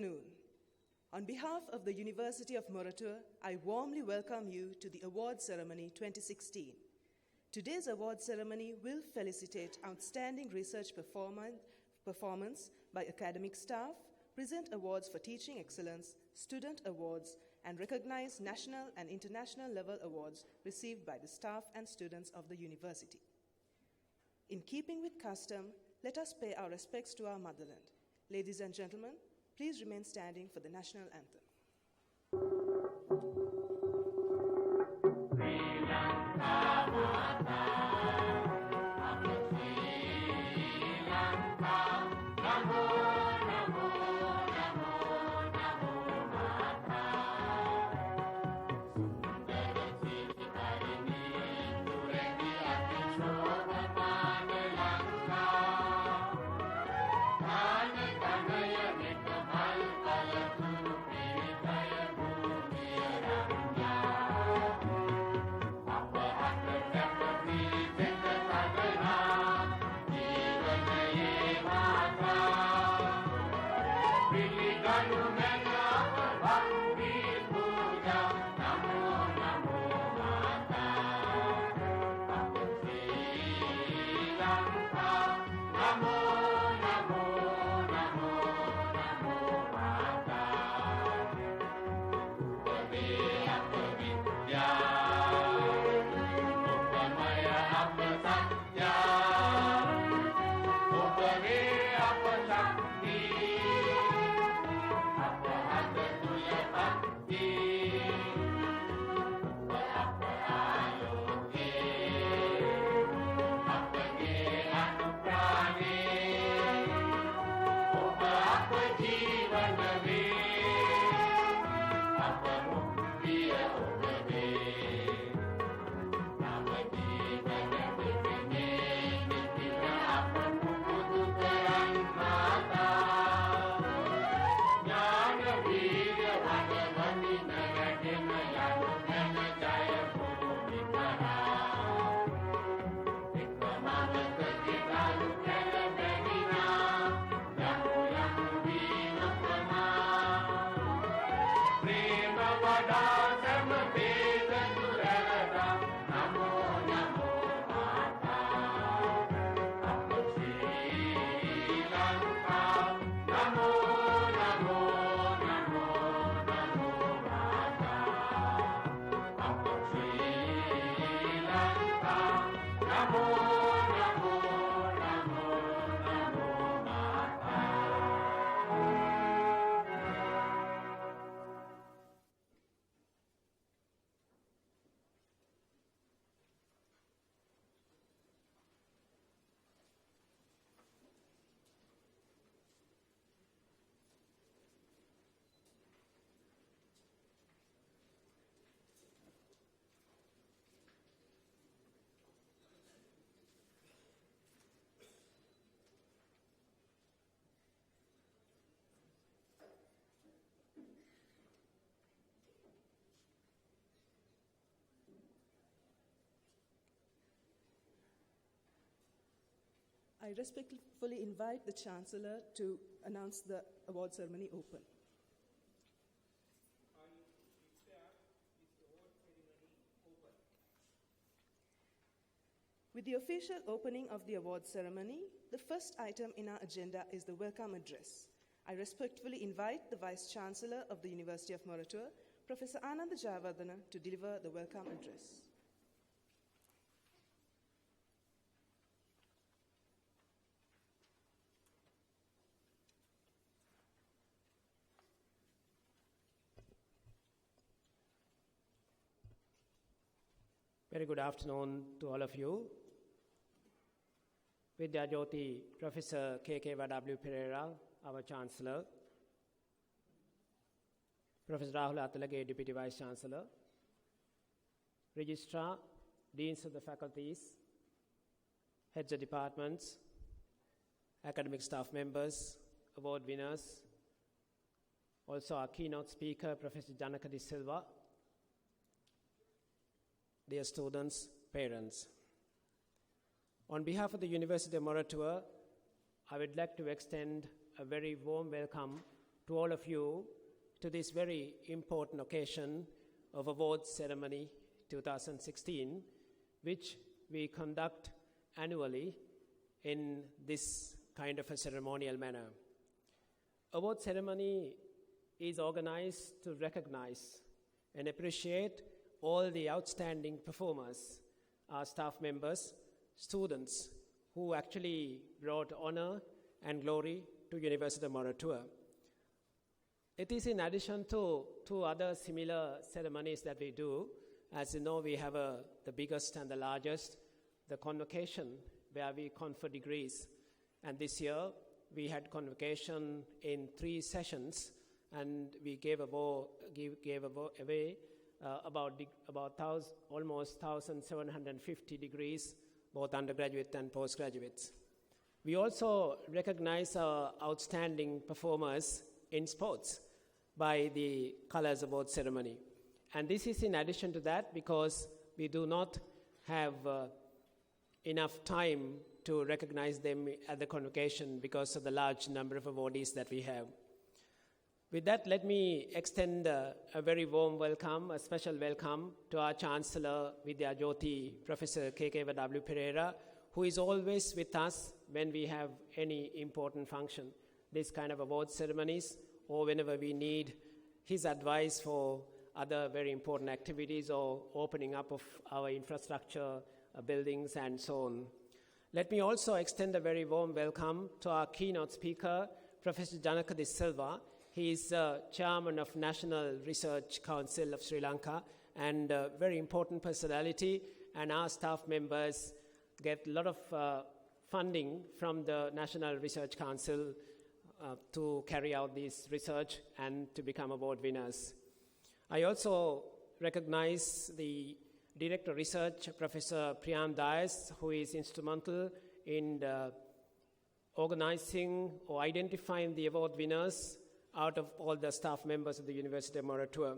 afternoon. On behalf of the University of Moratuwa, I warmly welcome you to the Award Ceremony 2016. Today's award ceremony will felicitate outstanding research performance by academic staff, present awards for teaching excellence, student awards, and recognize national and international level awards received by the staff and students of the university. In keeping with custom, let us pay our respects to our motherland. Ladies and gentlemen, please remain standing for the national anthem. I respectfully invite the Chancellor to announce the award ceremony open. I declare this award ceremony open. With the official opening of the award ceremony, the first item in our agenda is the welcome address. I respectfully invite the Vice Chancellor of the University of Moratuwa, Professor Ananda Jayawardena, to deliver the welcome address. Very good afternoon to all of you. Vidya Jyoti, Professor K.K.W. Pereira, our Chancellor, Professor Rahul Atalage, Deputy Vice Chancellor, Registrar, Deans of the Faculties, Heads of Departments, academic staff members, award winners, also our keynote speaker, Professor Janica Dasilva, dear students, parents. On behalf of the University of Moratuwa, I would like to extend a very warm welcome to all of you to this very important occasion of Awards Ceremony 2016, which we conduct annually in this kind of a ceremonial manner. Award ceremony is organized to recognize and appreciate all the outstanding performers, our staff members, students who actually brought honor and glory to University of Moratuwa. It is in addition to two other similar ceremonies that we do. As you know, we have the biggest and the largest, the convocation, where we confer degrees. And this year, we had convocation in 3 sessions, and we gave away almost 1,750 degrees, both undergraduate and postgraduates. We also recognize our outstanding performers in sports by the Colors Award ceremony. And this is in addition to that because we do not have enough time to recognize them at the convocation because of the large number of awardees that we have. With that, let me extend a very warm welcome, a special welcome to our Chancellor Vidya Jyoti, Professor K.K. W. Pereira, who is always with us when we have any important function, this kind of award ceremonies, or whenever we need his advice for other very important activities or opening up of our infrastructure, buildings, and so on. Let me also extend a very warm welcome to our keynote speaker, Professor Janica Silva. He is chairman of National Research Council of Sri Lanka and a very important personality, and our staff members get a lot of funding from the National Research Council to carry out this research and to become award winners. I also recognize the Director of Research, Professor Priyam Dias, who is instrumental in organizing or identifying the award winners out of all the staff members of the University of Moratuwa.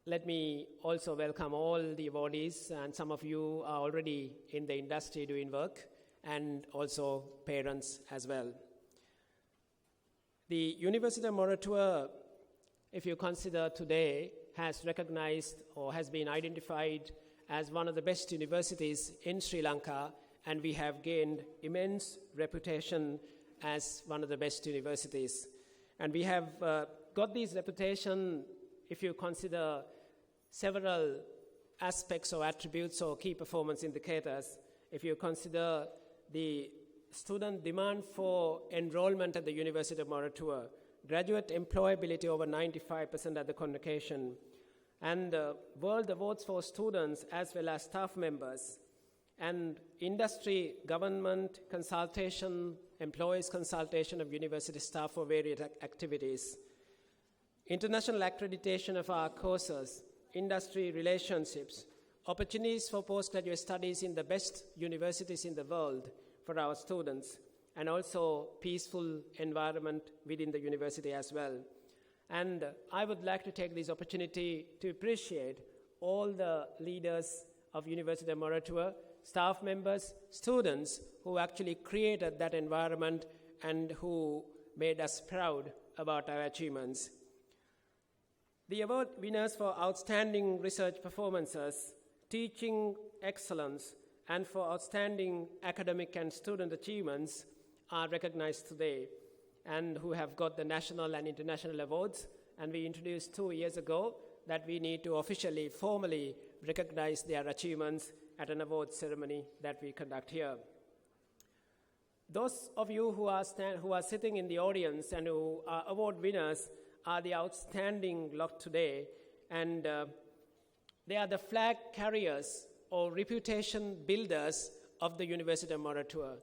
Let me also welcome all the awardees, and some of you are already in the industry doing work, and also parents as well. The University of Moratuwa, if you consider today, has recognized or has been identified as one of the best universities in Sri Lanka, and we have gained immense reputation as one of the best universities. And we have got this reputation if you consider several aspects or attributes or key performance indicators. If you consider the student demand for enrollment at the University of Moratuwa, graduate employability over 95% at the convocation, and world awards for students as well as staff members, and industry, government consultation, employees consultation of university staff for various activities, international accreditation of our courses, industry relationships, opportunities for postgraduate studies in the best universities in the world for our students, and also peaceful environment within the university as well. And I would like to take this opportunity to appreciate all the leaders of University of Moratuwa, staff members, students who actually created that environment and who made us proud about our achievements. The award winners for outstanding research performances, teaching excellence, and for outstanding academic and student achievements are recognized today, and who have got the national and international awards. And we introduced 2 years ago that we need to officially, formally recognize their achievements at an award ceremony that we conduct here. Those of you who are sitting in the audience and who are award winners are the outstanding lot today, and they are the flag carriers or reputation builders of the University of Moratuwa,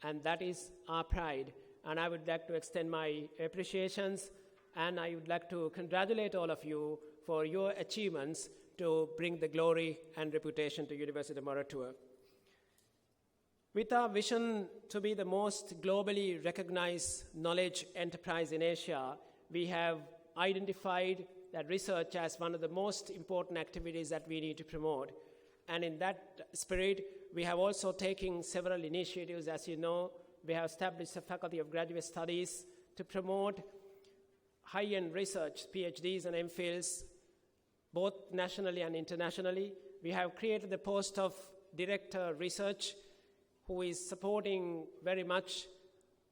and that is our pride. And I would like to extend my appreciations, and I would like to congratulate all of you for your achievements to bring the glory and reputation to University of Moratuwa. With our vision to be the most globally recognized knowledge enterprise in Asia, we have identified that research as one of the most important activities that we need to promote. And in that spirit, we have also taken several initiatives. As you know, we have established a Faculty of Graduate Studies to promote high-end research, PhDs and MPhils, both nationally and internationally. We have created the post of Director Research, who is supporting very much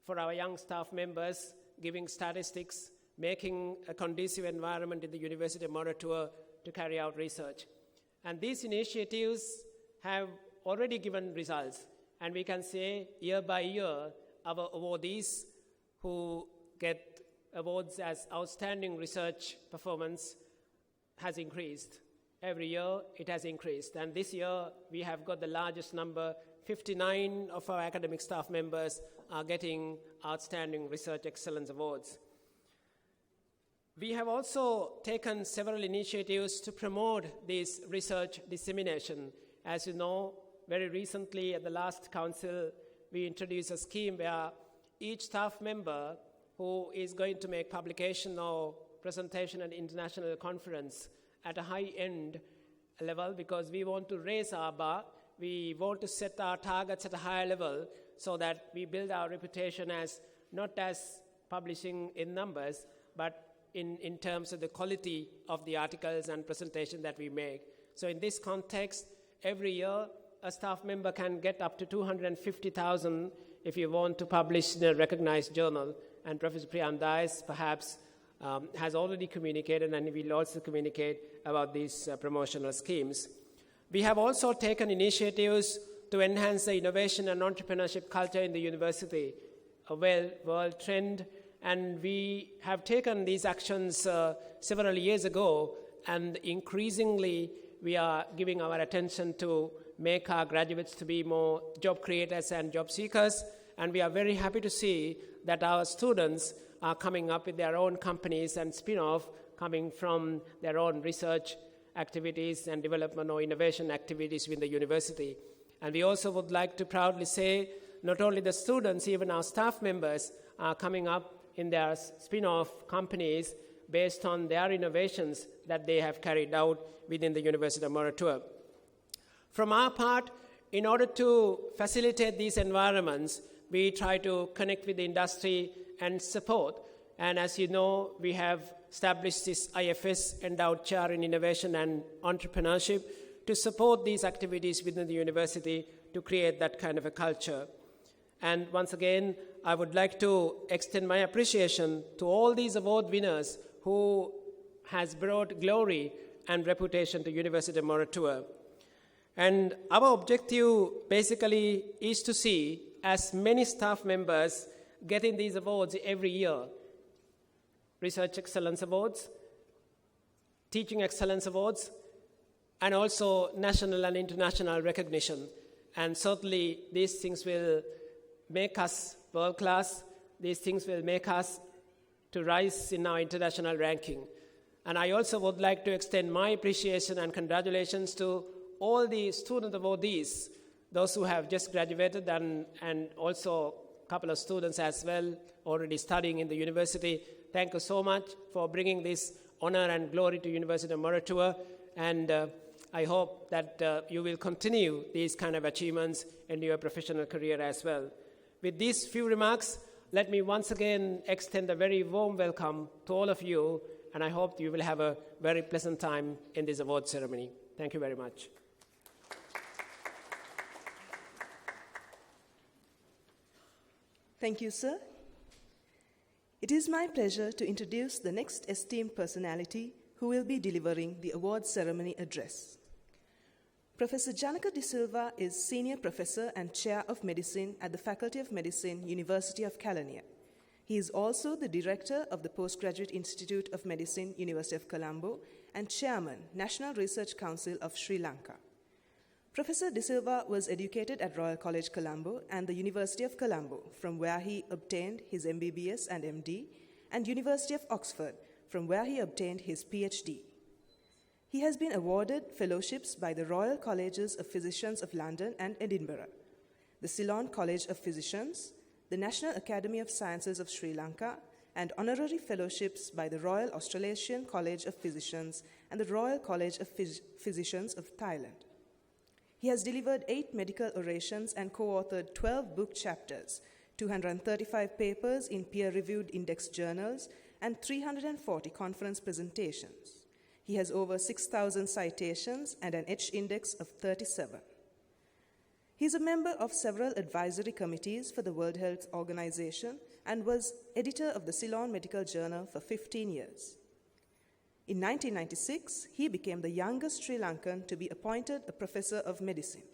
for our young staff members, giving statistics, making a conducive environment in the University of Moratuwa to carry out research. And these initiatives have already given results. And we can say year by year, our awardees who get awards as outstanding research performance has increased. Every year it has increased. And this year we have got the largest number. 59 of our academic staff members are getting outstanding research excellence awards. We have also taken several initiatives to promote this research dissemination. As you know, very recently at the last council, we introduced a scheme where each staff member who is going to make publication or presentation at international conference at a high-end level, because we want to raise our bar, we want to set our targets at a higher level so that we build our reputation as not as publishing in numbers, but in terms of the quality of the articles and presentation that we make. So in this context, every year, a staff member can get up to 250,000 if you want to publish in a recognized journal. And Professor Priyandais perhaps has already communicated, and will also communicate about these promotional schemes. We have also taken initiatives to enhance the innovation and entrepreneurship culture in the university, a world trend. And we have taken these actions several years ago, and increasingly we are giving our attention to make our graduates to be more job creators and job seekers. And we are very happy to see that our students are coming up with their own companies and spin-off coming from their own research activities and development or innovation activities within the university. And we also would like to proudly say, not only the students, even our staff members are coming up in their spin-off companies based on their innovations that they have carried out within the University of Moratuwa. From our part, in order to facilitate these environments, we try to connect with the industry and support. And as you know, we have established this IFS Endowed Chair in Innovation and Entrepreneurship to support these activities within the university to create that kind of a culture. And once again, I would like to extend my appreciation to all these award winners who has brought glory and reputation to University of Moratuwa. And our objective basically is to see as many staff members getting these awards every year. Research Excellence Awards, Teaching Excellence Awards, and also national and international recognition. And certainly these things will make us world-class. These things will make us to rise in our international ranking. And I also would like to extend my appreciation and congratulations to all the student awardees, those who have just graduated, and also a couple of students as well already studying in the university. Thank you so much for bringing this honor and glory to University of Moratuwa. And I hope that you will continue these kind of achievements in your professional career as well. With these few remarks, let me once again extend a very warm welcome to all of you, and I hope you will have a very pleasant time in this award ceremony. Thank you very much. Thank you, sir. It is my pleasure to introduce the next esteemed personality who will be delivering the award ceremony address. Professor Janica Dasilva is Senior Professor and Chair of Medicine at the Faculty of Medicine, University of Kelaniya. He is also the Director of the Postgraduate Institute of Medicine, University of Colombo, and Chairman, National Research Council of Sri Lanka. Professor Dasilva was educated at Royal College Colombo and the University of Colombo, from where he obtained his MBBS and MD, and University of Oxford, from where he obtained his PhD. He has been awarded fellowships by the Royal Colleges of Physicians of London and Edinburgh, the Ceylon College of Physicians, the National Academy of Sciences of Sri Lanka, and honorary fellowships by the Royal Australasian College of Physicians and the Royal College of Physicians of Thailand. He has delivered 8 medical orations and co-authored 12 book chapters 235 papers in peer-reviewed index journals, and 340 conference presentations. He has over 6,000 citations and an H index of 37. He is a member of several advisory committees for the World Health Organization and was editor of the Ceylon Medical Journal for 15 years. In 1996, he became the youngest Sri Lankan to be appointed a professor of medicine.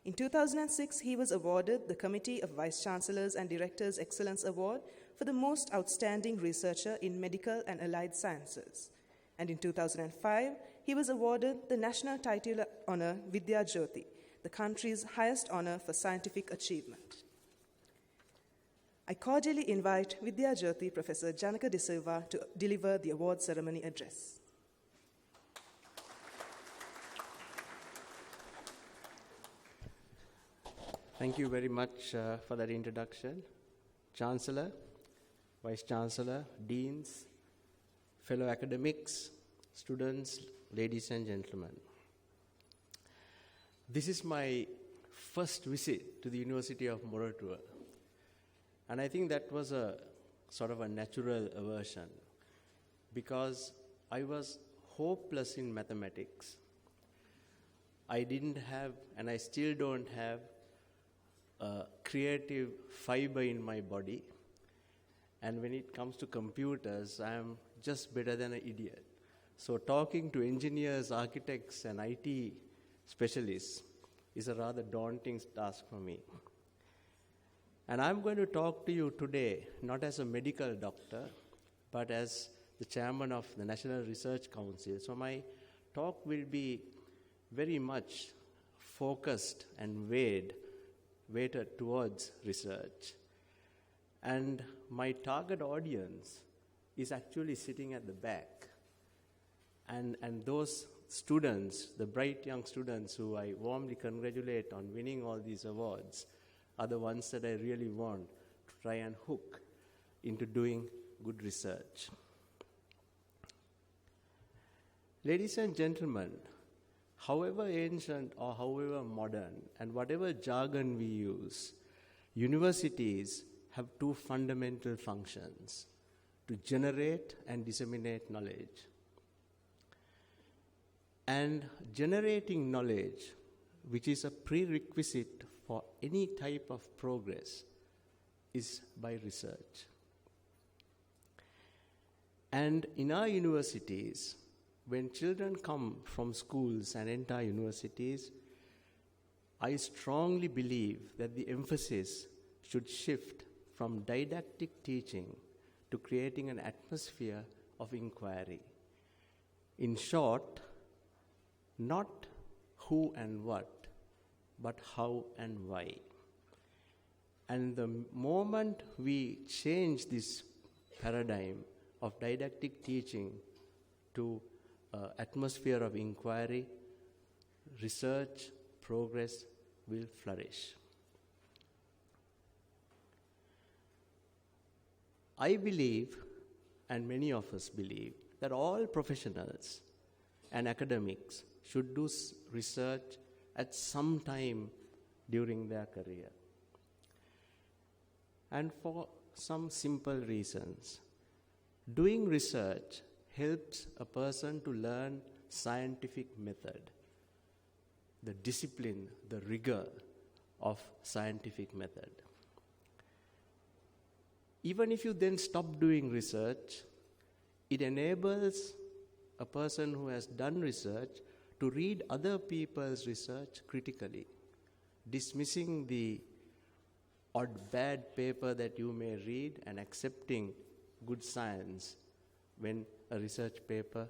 In 2006, he was awarded the Committee of Vice Chancellors and Directors Excellence Award for the most outstanding researcher in medical and allied sciences. And in 2005, he was awarded the national title honor Vidya Jyoti, the country's highest honor for scientific achievement. I cordially invite Vidya Jyoti Professor Janica Dasilva to deliver the award ceremony address. Thank you very much for that introduction. Chancellor, Vice Chancellor, Deans, fellow academics, students, ladies and gentlemen. This is my first visit to the University of Moratuwa. And I think that was a sort of a natural aversion because I was hopeless in mathematics. I didn't have, and I still don't have, a creative fiber in my body. And when it comes to computers, I am just better than an idiot. So talking to engineers, architects, and IT specialists is a rather daunting task for me. And I'm going to talk to you today, not as a medical doctor, but as the chairman of the National Research Council. So my talk will be very much focused and weighted towards research. And my target audience is actually sitting at the back. And those students, the bright young students who I warmly congratulate on winning all these awards, are the ones that I really want to try and hook into doing good research. Ladies and gentlemen, however ancient or however modern, and whatever jargon we use, universities have two fundamental functions: to generate and disseminate knowledge. And generating knowledge, which is a prerequisite for any type of progress, is by research. And in our universities, when children come from schools and enter universities, I strongly believe that the emphasis should shift from didactic teaching to creating an atmosphere of inquiry. In short, not who and what, but how and why. And the moment we change this paradigm of didactic teaching to atmosphere of inquiry, research, progress will flourish. I believe, and many of us believe, that all professionals and academics should do research at some time during their career. And for some simple reasons. Doing research helps a person to learn scientific method, the discipline, the rigor of scientific method. Even if you then stop doing research, it enables a person who has done research to read other people's research critically, dismissing the odd bad paper that you may read and accepting good science when a research paper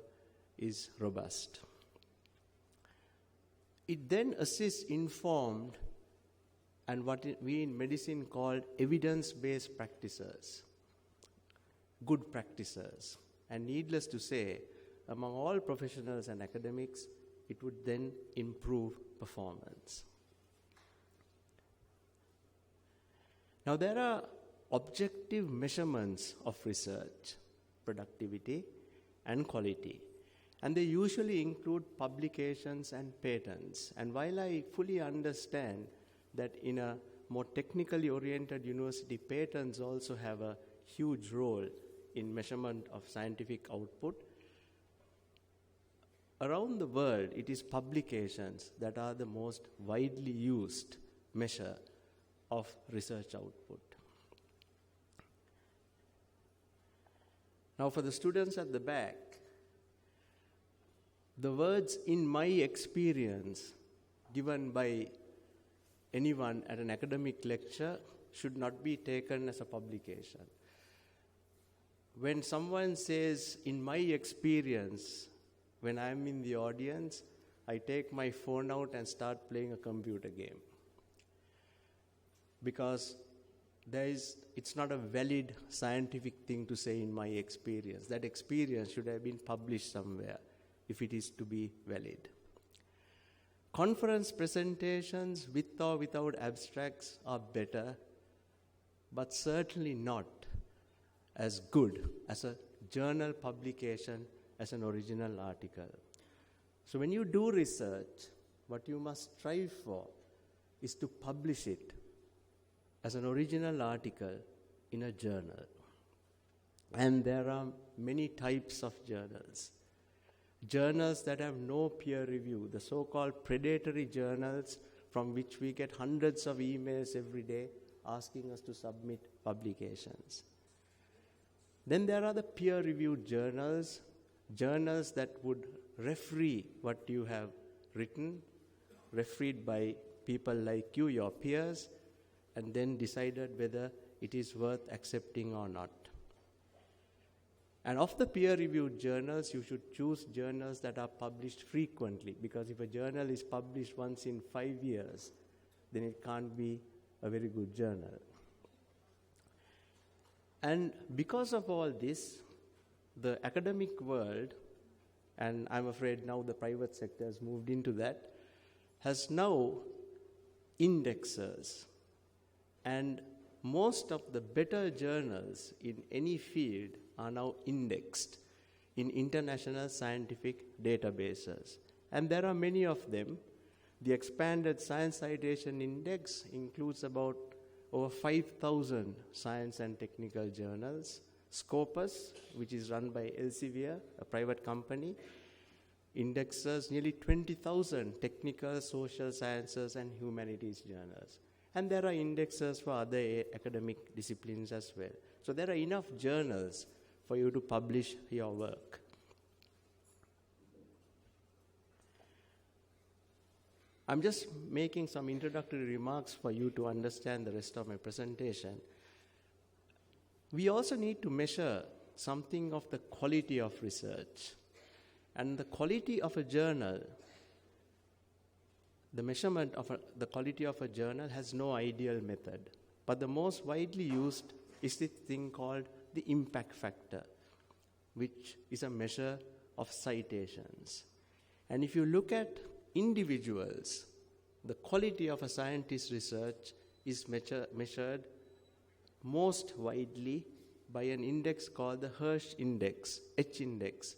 is robust. It then assists informed and what we in medicine call evidence-based practices, good practices. And needless to say, among all professionals and academics, it would then improve performance. Now, there are objective measurements of research, productivity, and quality. And they usually include publications and patents. And while I fully understand that in a more technically oriented university patents also have a huge role in measurement of scientific output. Around the world, it is publications that are the most widely used measure of research output. Now, for the students at the back, the words "in my experience" given by anyone at an academic lecture should not be taken as a publication. When someone says "in my experience," when I'm in the audience, I take my phone out and start playing a computer game. Because it's not a valid scientific thing to say "in my experience." That experience should have been published somewhere if it is to be valid. Conference presentations with or without abstracts are better, but certainly not as good as a journal publication as an original article. So when you do research, what you must strive for is to publish it as an original article in a journal. And there are many types of journals. Journals that have no peer review, the so-called predatory journals from which we get hundreds of emails every day asking us to submit publications. Then there are the peer-reviewed journals, journals that would referee what you have written, refereed by people like you, your peers, and then decided whether it is worth accepting or not. And of the peer-reviewed journals, you should choose journals that are published frequently, because if a journal is published once in 5 years, then it can't be a very good journal. And because of all this, the academic world, and I'm afraid now the private sector has moved into that, has now indexers. And most of the better journals in any field are now indexed in international scientific databases. And there are many of them. The expanded Science Citation Index includes about over 5,000 science and technical journals. Scopus, which is run by Elsevier, a private company, indexes nearly 20,000 technical, social sciences, and humanities journals. And there are indexers for other academic disciplines as well. So there are enough journals for you to publish your work. I'm just making some introductory remarks for you to understand the rest of my presentation. We also need to measure something of the quality of research. And the quality of a journal, the measurement of the quality of a journal has no ideal method. But the most widely used is this thing called the impact factor, which is a measure of citations. And if you look at individuals, the quality of a scientist's research is measured most widely by an index called the Hirsch index, H-index,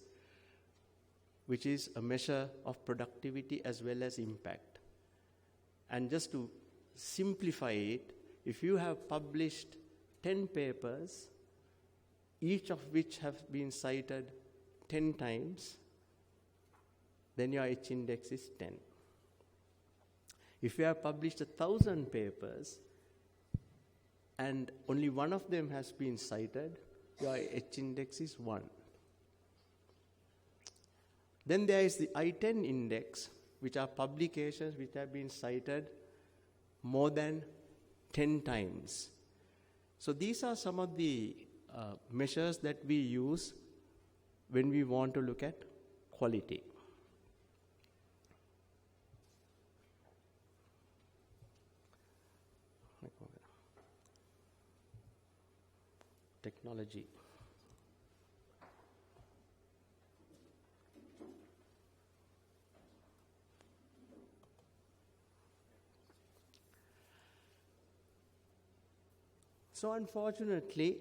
which is a measure of productivity as well as impact. And just to simplify it, if you have published 10 papers, each of which have been cited 10 times, then your H-index is 10. If you have published 1,000 papers and only one of them has been cited, your H-index is 1. Then there is the I-10 index, which are publications which have been cited more than 10 times. So these are some of the measures that we use when we want to look at quality. Technology. So unfortunately,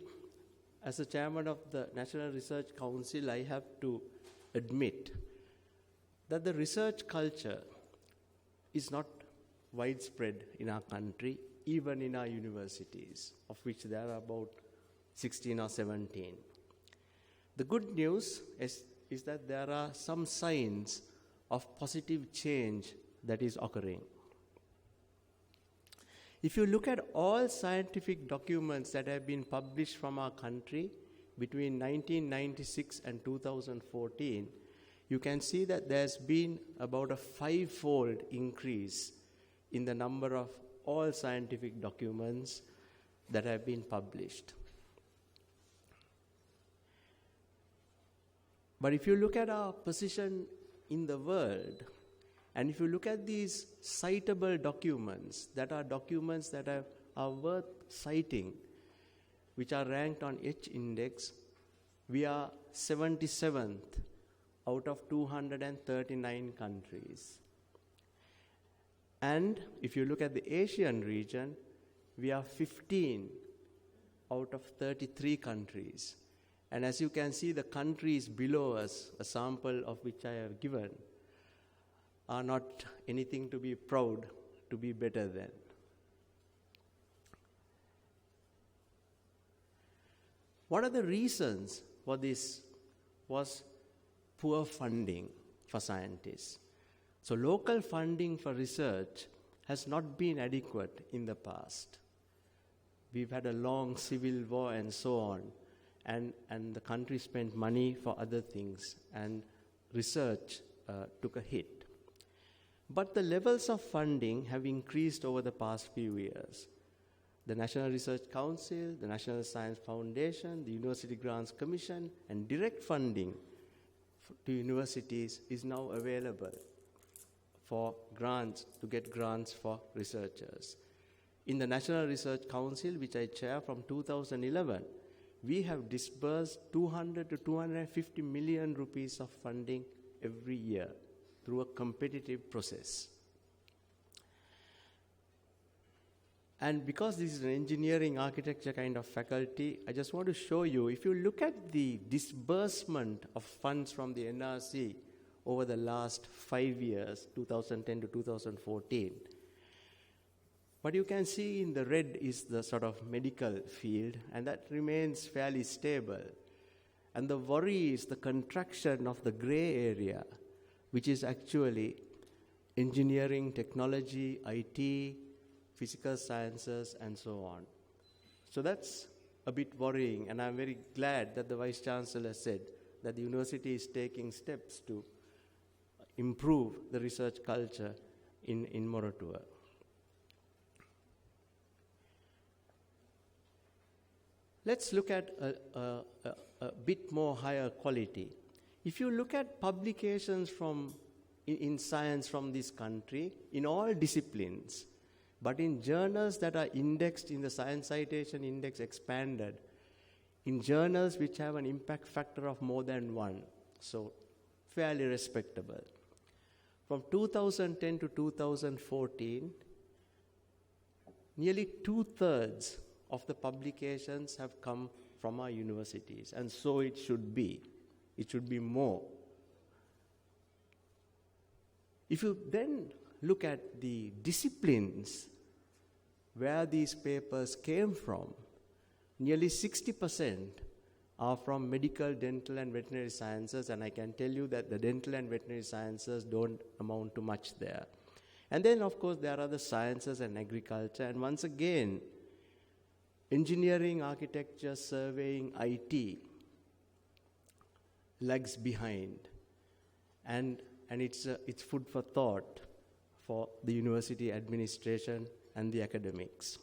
as the chairman of the National Research Council, I have to admit that the research culture is not widespread in our country, even in our universities, of which there are about 16 or 17. The good news is that there are some signs of positive change that is occurring. If you look at all scientific documents that have been published from our country between 1996 and 2014, you can see that there's been about a 5-fold increase in the number of all scientific documents that have been published. But if you look at our position in the world, and if you look at these citable documents that are worth citing, which are ranked on H index, we are 77th out of 239 countries. And if you look at the Asian region, we are 15 out of 33 countries. And as you can see, the countries below us, a sample of which I have given, are not anything to be proud to be better than. One of the reasons for this was poor funding for scientists. So local funding for research has not been adequate in the past. We've had a long civil war and so on, and the country spent money for other things, and research took a hit. But the levels of funding have increased over the past few years. The National Research Council, the National Science Foundation, the University Grants Commission, and direct funding to universities is now available for grants, to get grants for researchers. In the National Research Council, which I chair from 2011, we have disbursed 200 to 250 million rupees of funding every year through a competitive process. And because this is an engineering architecture kind of faculty, I just want to show you, if you look at the disbursement of funds from the NRC over the last 5 years, 2010 to 2014, what you can see in the red is the sort of medical field, and that remains fairly stable. And the worry is the contraction of the gray area, which is actually engineering, technology, IT, physical sciences, and so on. So that's a bit worrying, and I'm very glad that the Vice Chancellor said that the university is taking steps to improve the research culture in Moratuwa. Let's look at a bit more higher quality. If you look at publications in science from this country, in all disciplines, but in journals that are indexed in the Science Citation Index expanded, in journals which have an impact factor of more than 1, so fairly respectable. From 2010 to 2014, nearly 2/3 of the publications have come from our universities, and so it should be. It should be more. If you then look at the disciplines where these papers came from, nearly 60% are from medical, dental, and veterinary sciences, and I can tell you that the dental and veterinary sciences don't amount to much there. And then, of course, there are the sciences and agriculture, and once again, engineering, architecture, surveying, IT lags behind, and it's food for thought for the university administration and the academics.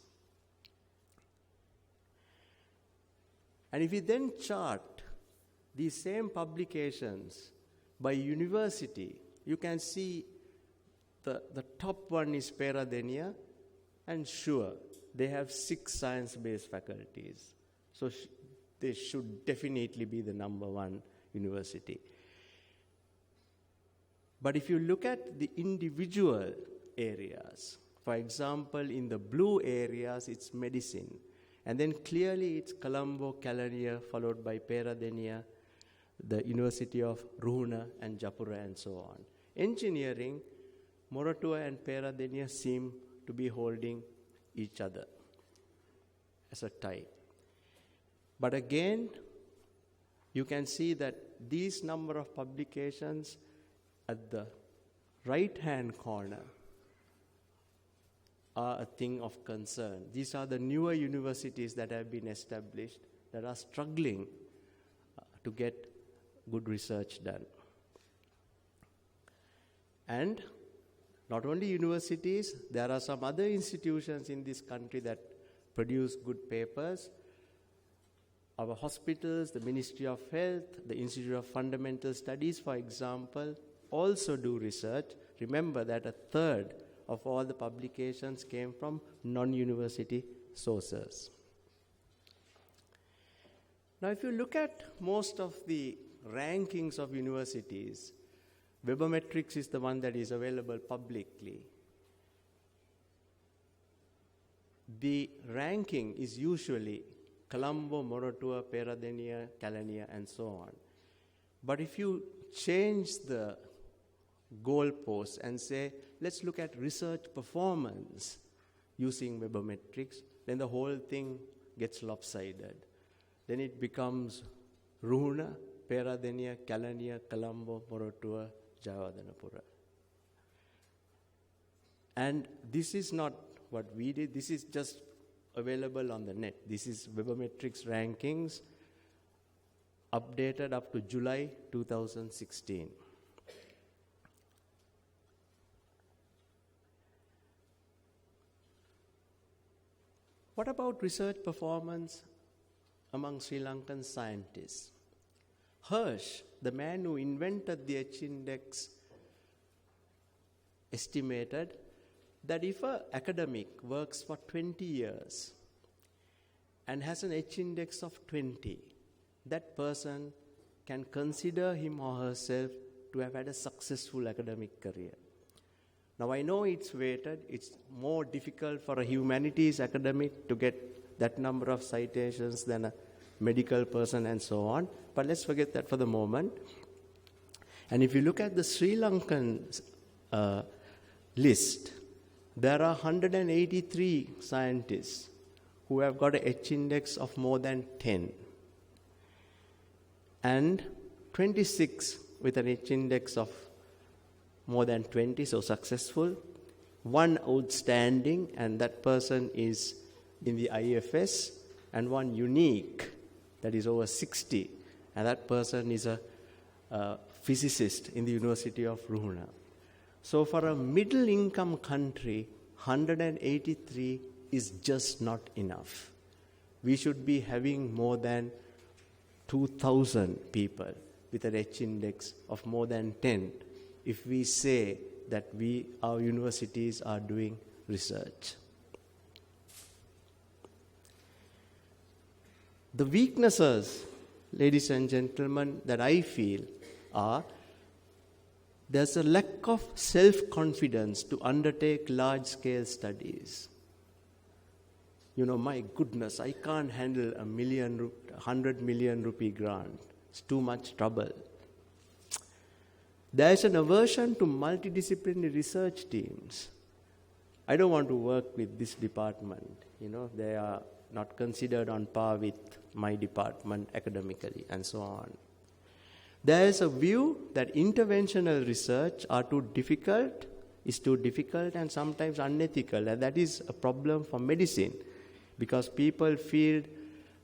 And if we then chart these same publications by university, you can see the top one is Peradeniya, and sure, they have 6 science-based faculties. So they should definitely be the number 1 university. But if you look at the individual areas, for example, in the blue areas, it's medicine. And then clearly it's Colombo, Kelaniya, followed by Peradeniya, the University of Ruhuna and Japura, and so on. Engineering, Moratuwa and Peradeniya seem to be holding each other as a type. But again, you can see that these number of publications at the right-hand corner are a thing of concern. These are the newer universities that have been established that are struggling to get good research done. And not only universities, there are some other institutions in this country that produce good papers. Our hospitals, the Ministry of Health, the Institute of Fundamental Studies, for example, also do research. Remember that a third of all the publications came from non-university sources. Now, if you look at most of the rankings of universities, Webometrics is the one that is available publicly. The ranking is usually Colombo, Moratuwa, Peradeniya, Kelaniya, and so on. But if you change the goalposts and say, let's look at research performance using Webometrics, then the whole thing gets lopsided. Then it becomes Ruhuna, Peradeniya, Kelaniya, Colombo, Moratuwa, Jayawardenepura. And this is not what we did. This is just available on the net. This is Webometrics rankings updated up to July 2016. What about research performance among Sri Lankan scientists? Hirsch, the man who invented the H-index, estimated that if an academic works for 20 years and has an H-index of 20, that person can consider him or herself to have had a successful academic career. Now, I know it's weighted. It's more difficult for a humanities academic to get that number of citations than a medical person and so on. But let's forget that for the moment. And if you look at the Sri Lankan list, there are 183 scientists who have got an H-index of more than 10. And 26 with an H-index of more than 20, so successful. One outstanding, and that person is in the IFS, and one unique, that is over 60, and that person is a physicist in the University of Ruhuna. So for a middle-income country, 183 is just not enough. We should be having more than 2,000 people with an H-index of more than 10 if we say that our universities are doing research. The weaknesses, ladies and gentlemen, that I feel are there's a lack of self-confidence to undertake large-scale studies. You know, my goodness, I can't handle 100 million rupee grant. It's too much trouble. There is an aversion to multidisciplinary research teams. I don't want to work with this department. You know, they are not considered on par with my department academically, and so on. There is a view that interventional research is too difficult and sometimes unethical, and that is a problem for medicine because people feel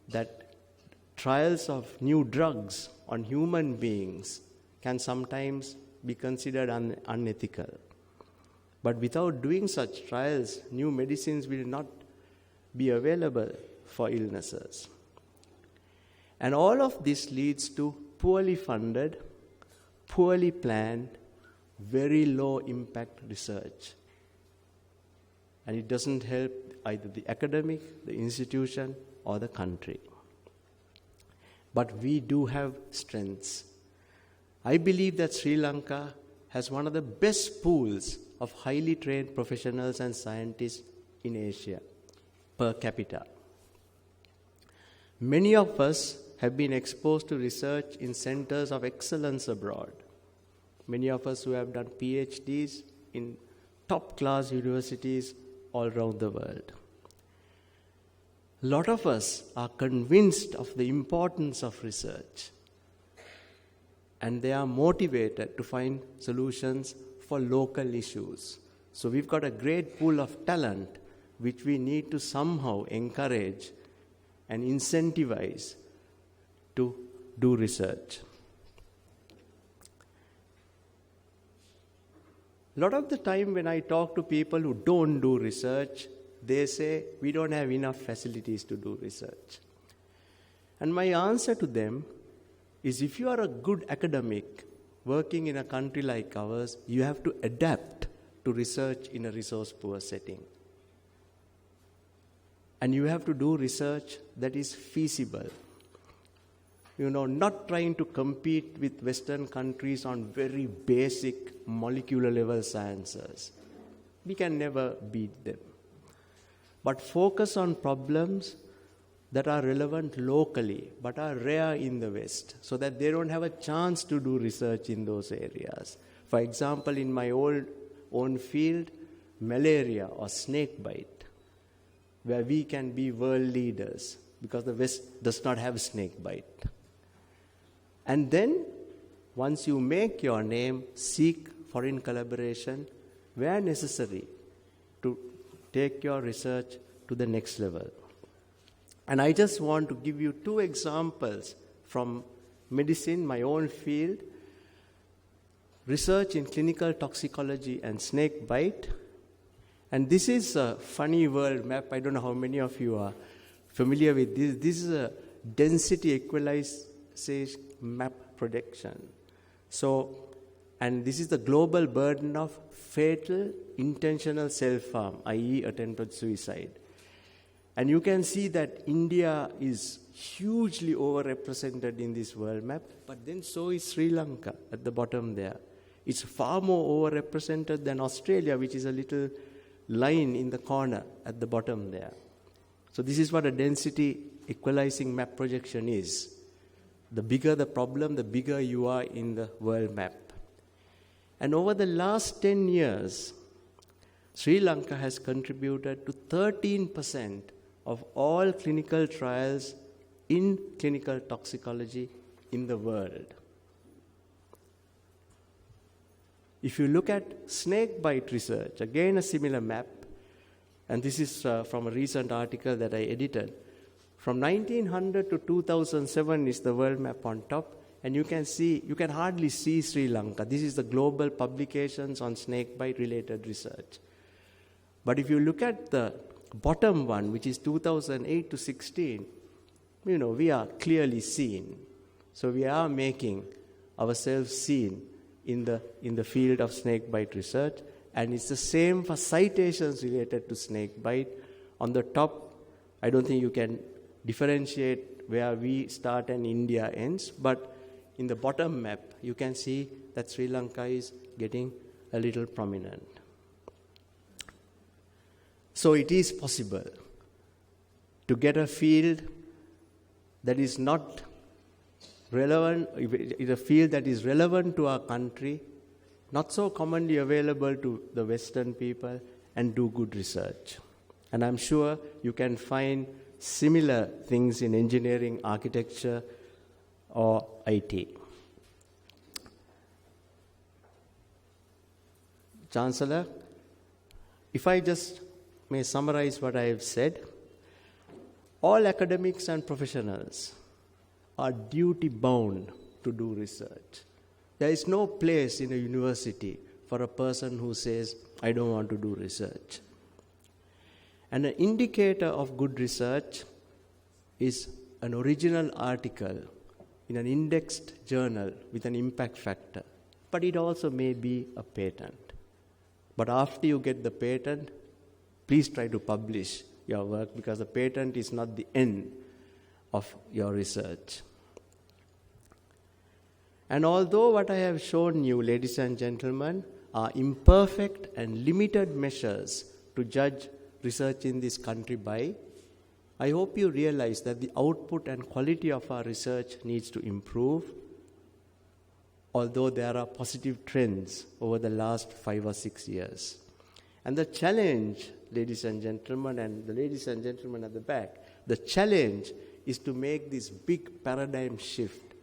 that trials of new drugs on human beings can sometimes be considered unethical. But without doing such trials, new medicines will not be available for illnesses. And all of this leads to poorly funded, poorly planned, very low impact research. And it doesn't help either the academic, the institution, or the country. But we do have strengths. I believe that Sri Lanka has one of the best pools of highly trained professionals and scientists in Asia per capita. Many of us have been exposed to research in centers of excellence abroad. Many of us who have done PhDs in top-class universities all around the world. A lot of us are convinced of the importance of research, and they are motivated to find solutions for local issues. So we've got a great pool of talent which we need to somehow encourage and incentivize to do research. A lot of the time when I talk to people who don't do research, they say, we don't have enough facilities to do research. And my answer to them is, if you are a good academic working in a country like ours, you have to adapt to research in a resource-poor setting. And you have to do research that is feasible. Not trying to compete with Western countries on very basic molecular level sciences. We can never beat them. But focus on problems that are relevant locally, but are rare in the West, so that they don't have a chance to do research in those areas. For example, in my own field, malaria or snake bite, where we can be world leaders, because the West does not have snake bite. And then, once you make your name, seek foreign collaboration where necessary to take your research to the next level. And I just want to give you 2 examples from medicine, my own field. Research in clinical toxicology and snake bite. And this is a funny world map. I don't know how many of you are familiar with this. This is a density equalization map projection. So, and this is the global burden of fatal intentional self-harm, i.e. attempted suicide. And you can see that India is hugely overrepresented in this world map, but then so is Sri Lanka at the bottom there. It's far more overrepresented than Australia, which is a little line in the corner at the bottom there. So this is what a density equalizing map projection is. The bigger the problem, the bigger you are in the world map. And over the last 10 years, Sri Lanka has contributed to 13% of all clinical trials in clinical toxicology in the world. If you look at snake bite research, again a similar map, and this is from a recent article that I edited. From 1900 to 2007 is the world map on top, and you can hardly see Sri Lanka. This is the global publications on snake bite related research. But if you look at the bottom one, which is 2008 to 16, we are clearly seen. So we are making ourselves seen in the field of snake bite research, and it's the same for citations related to snake bite. On the top, I don't think you can differentiate where we start and India ends, but in the bottom map, you can see that Sri Lanka is getting a little prominent. So it is possible to get a field that is not relevant, a field that is relevant to our country, not so commonly available to the Western people, and do good research. And I'm sure you can find similar things in engineering, architecture, or IT. Chancellor, if I just may summarize what I have said, all academics and professionals are duty-bound to do research. There is no place in a university for a person who says, I don't want to do research. And an indicator of good research is an original article in an indexed journal with an impact factor. But it also may be a patent. But after you get the patent, please try to publish your work, because the patent is not the end of your research. And although what I have shown you, ladies and gentlemen, are imperfect and limited measures to judge research in this country by, I hope you realize that the output and quality of our research needs to improve, although there are positive trends over the last 5 or 6 years. And the challenge, ladies and gentlemen, and the ladies and gentlemen at the back, The challenge is to make this big paradigm shift,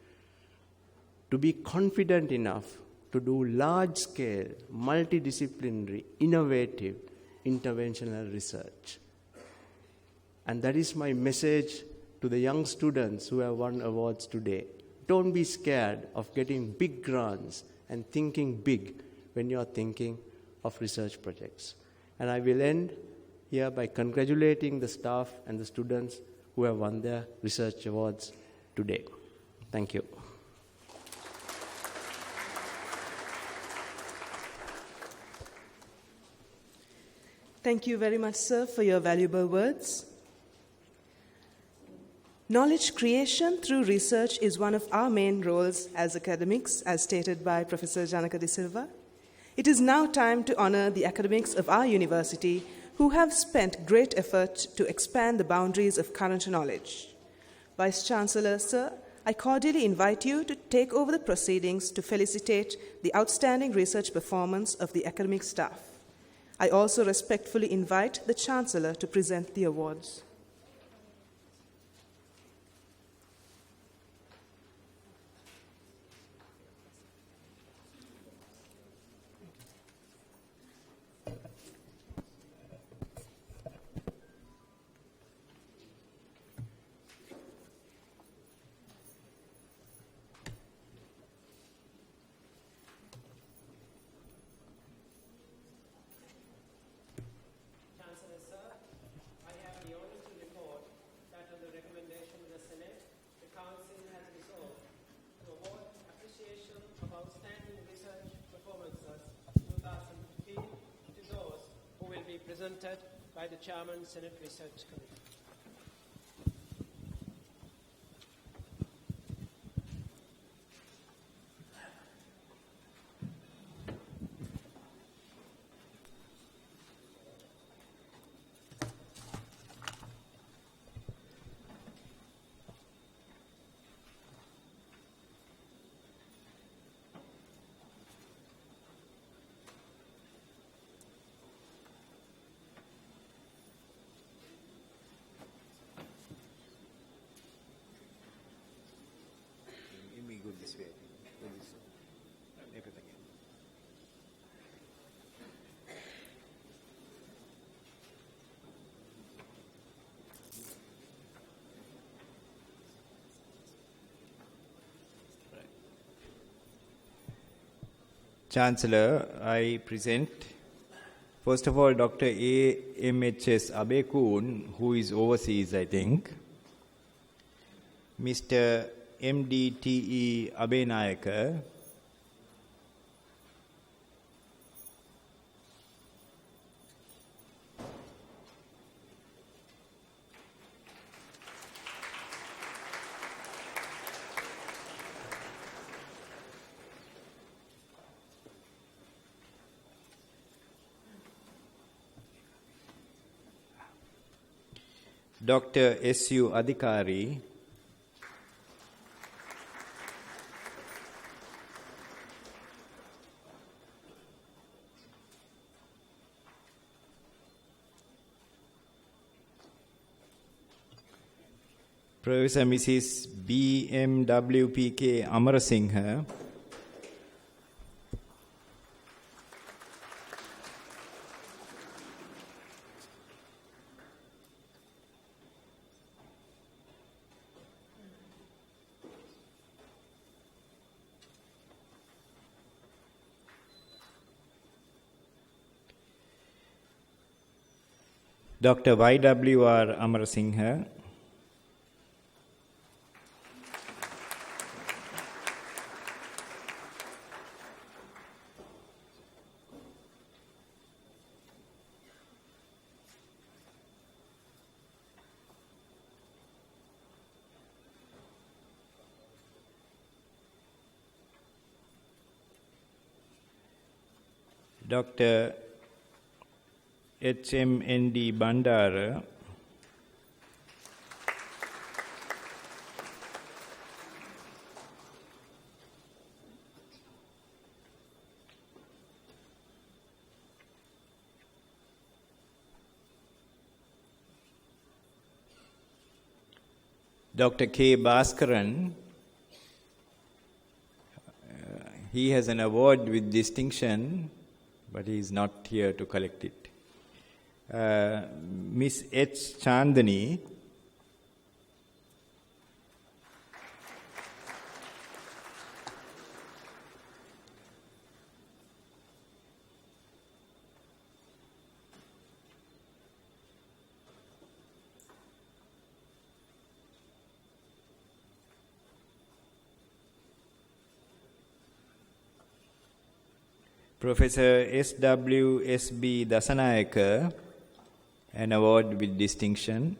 to be confident enough to do large-scale, multidisciplinary, innovative, interventional research. And that is my message to the young students who have won awards today. Don't be scared of getting big grants and thinking big when you are thinking of research projects. And I will end here by congratulating the staff and the students who have won their research awards today. Thank you. Thank you very much, sir, for your valuable words. Knowledge creation through research is one of our main roles as academics, as stated by Professor Janica Dasilva. It is now time to honor the academics of our university who have spent great effort to expand the boundaries of current knowledge. Vice-Chancellor, sir, I cordially invite you to take over the proceedings to felicitate the outstanding research performance of the academic staff. I also respectfully invite the Chancellor to present the awards. Chancellor, sir, I have the honor to report that on the recommendation of the Senate, the Council has resolved to award appreciation of outstanding research performances 2015 to those who will be presented by the Chairman, Senate Research Committee. We go this way. Go this way. Make it again. Chancellor, I present first of all Dr. A.M.H.S. Abekun, who is overseas, I think. Mr. M.D.T.E. Abenayaka, Dr. S.U. Adhikari, Professor Mrs. B.M.W.P.K. Amarasinghe, Dr. Y.W.R. Amarasinghe, Dr. H.M.N.D. Bandara, Dr. K. Bhaskaran. He has an award with distinction, but he is not here to collect it. Miss H. Chandani. Professor S.W.S.B. Dasanayaka, an award with distinction.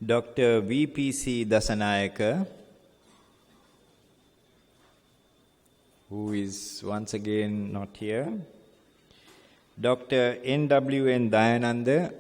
Dr. V.P.C. Dasanayaka, who is once again not here. Dr. N.W.N. Dayananda,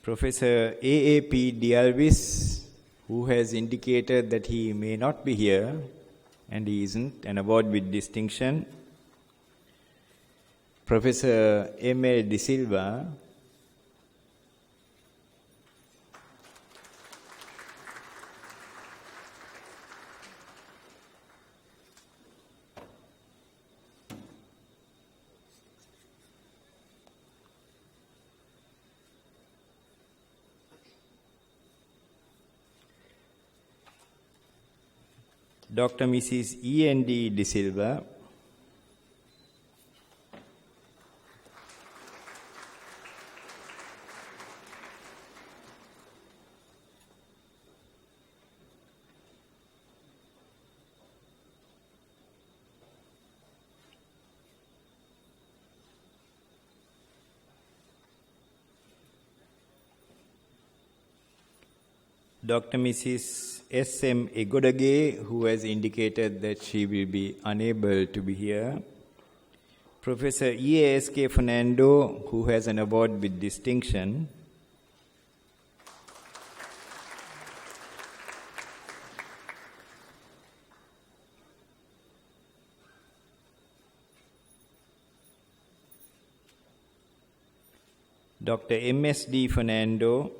Professor A.A.P. Dialvis, who has indicated that he may not be here, and he isn't, an award with distinction. Professor M.A. Dasilva, Dr. Mrs. E.N.D. Dasilva, Dr. Mrs. S.M. Egodage, who has indicated that she will be unable to be here. Professor E.A.S.K. Fernando, who has an award with distinction. Dr. M.S.D. Fernando,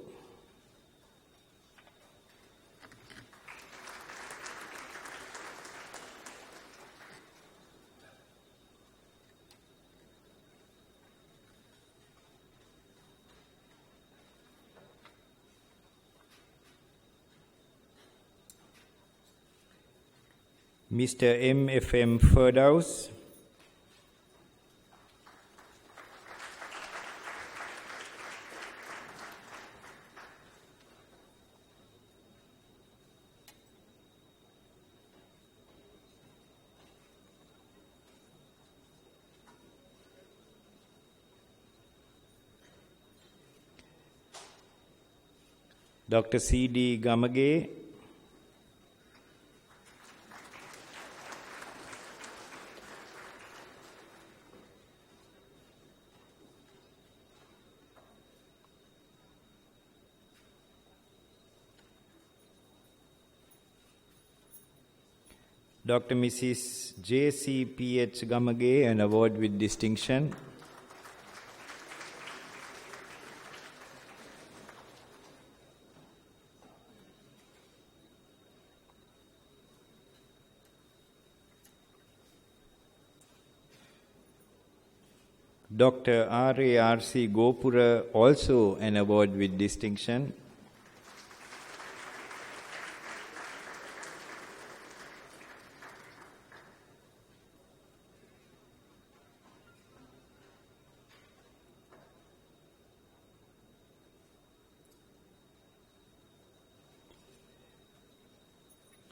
Mr. M.F.M. Firdaus, Dr. C.D. Gamage, Dr. Mrs. J.C.P.H. Gamage, an award with distinction. Dr. R.A.R.C. Gopura, also an award with distinction.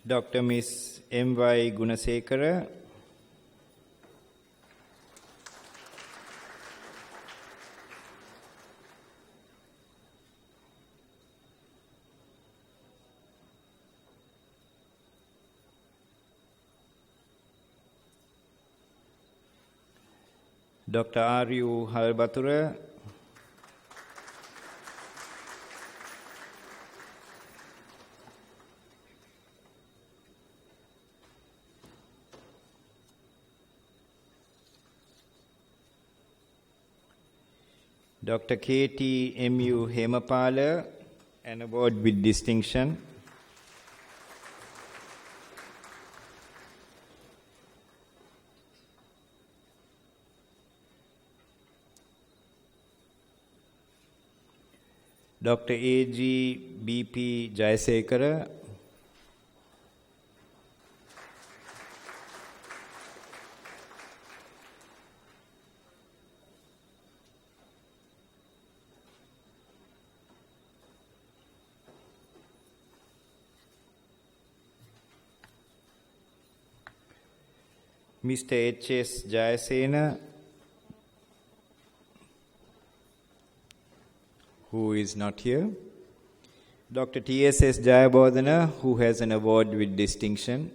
Dr. Ms. M.Y. Gunasekara, Dr. R.U. Halbatura, Dr. K.T. M.U. Hemapala, an award with distinction. Dr. A.G. B.P. Jayasekara, Mr. H.S. Jayasena, who is not here. Dr. T.S.S. Jayabodhana, who has an award with distinction.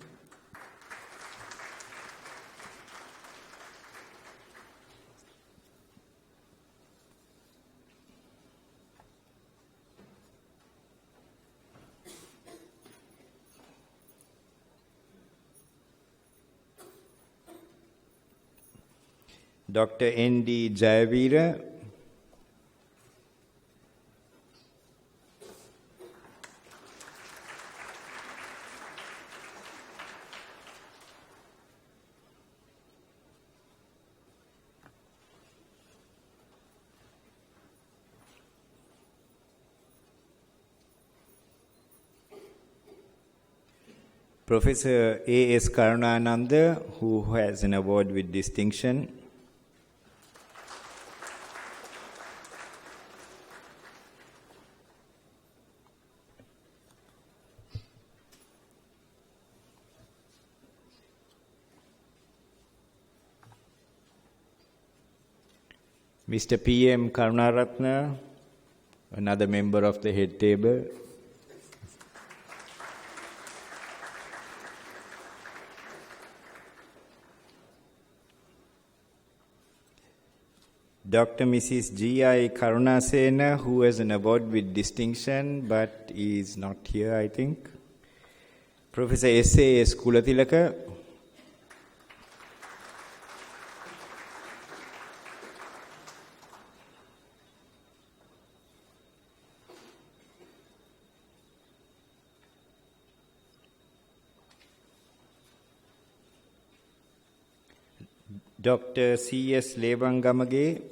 Dr. N.D. Jayavira, Professor A.S. Karunananda, who has an award with distinction. Mr. P.M. Karunaratna, another member of the head table. Dr. Mrs. G.I. Karunasena, who has an award with distinction but is not here, I think. Professor S.A.S. Kulatilaka. Dr. C.S. Levangamage.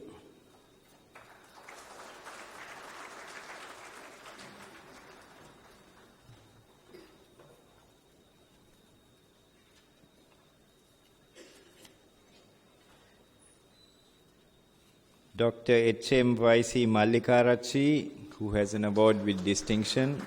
Dr. H.M.Y.C. Mallikarachi, who has an award with distinction.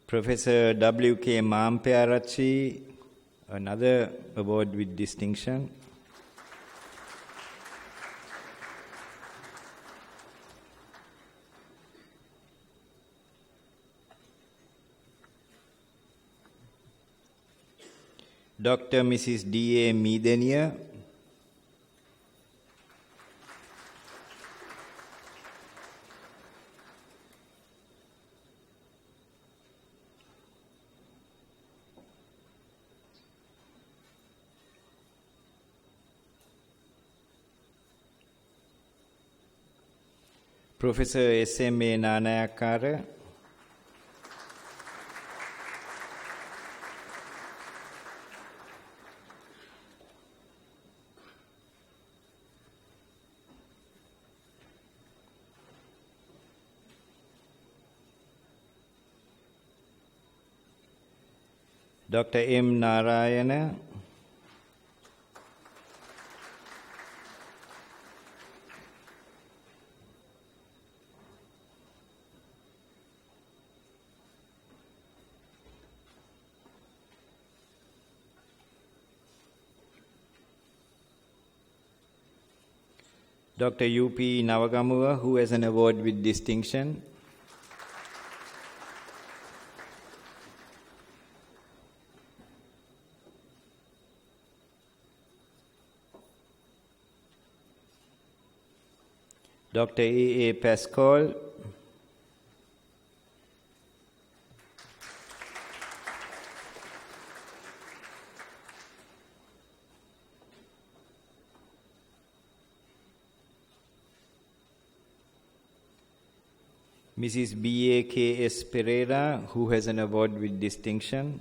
Professor W.K. Mampearachi, another award with distinction. Dr. Mrs. D.A. Midenia. Professor S.M.A. Nanayakara. Dr. M. Narayana. Dr. U.P. Navagamua, who has an award with distinction. Dr. A.A. Pascal. Mrs. B.A.K.S. Pereira, who has an award with distinction.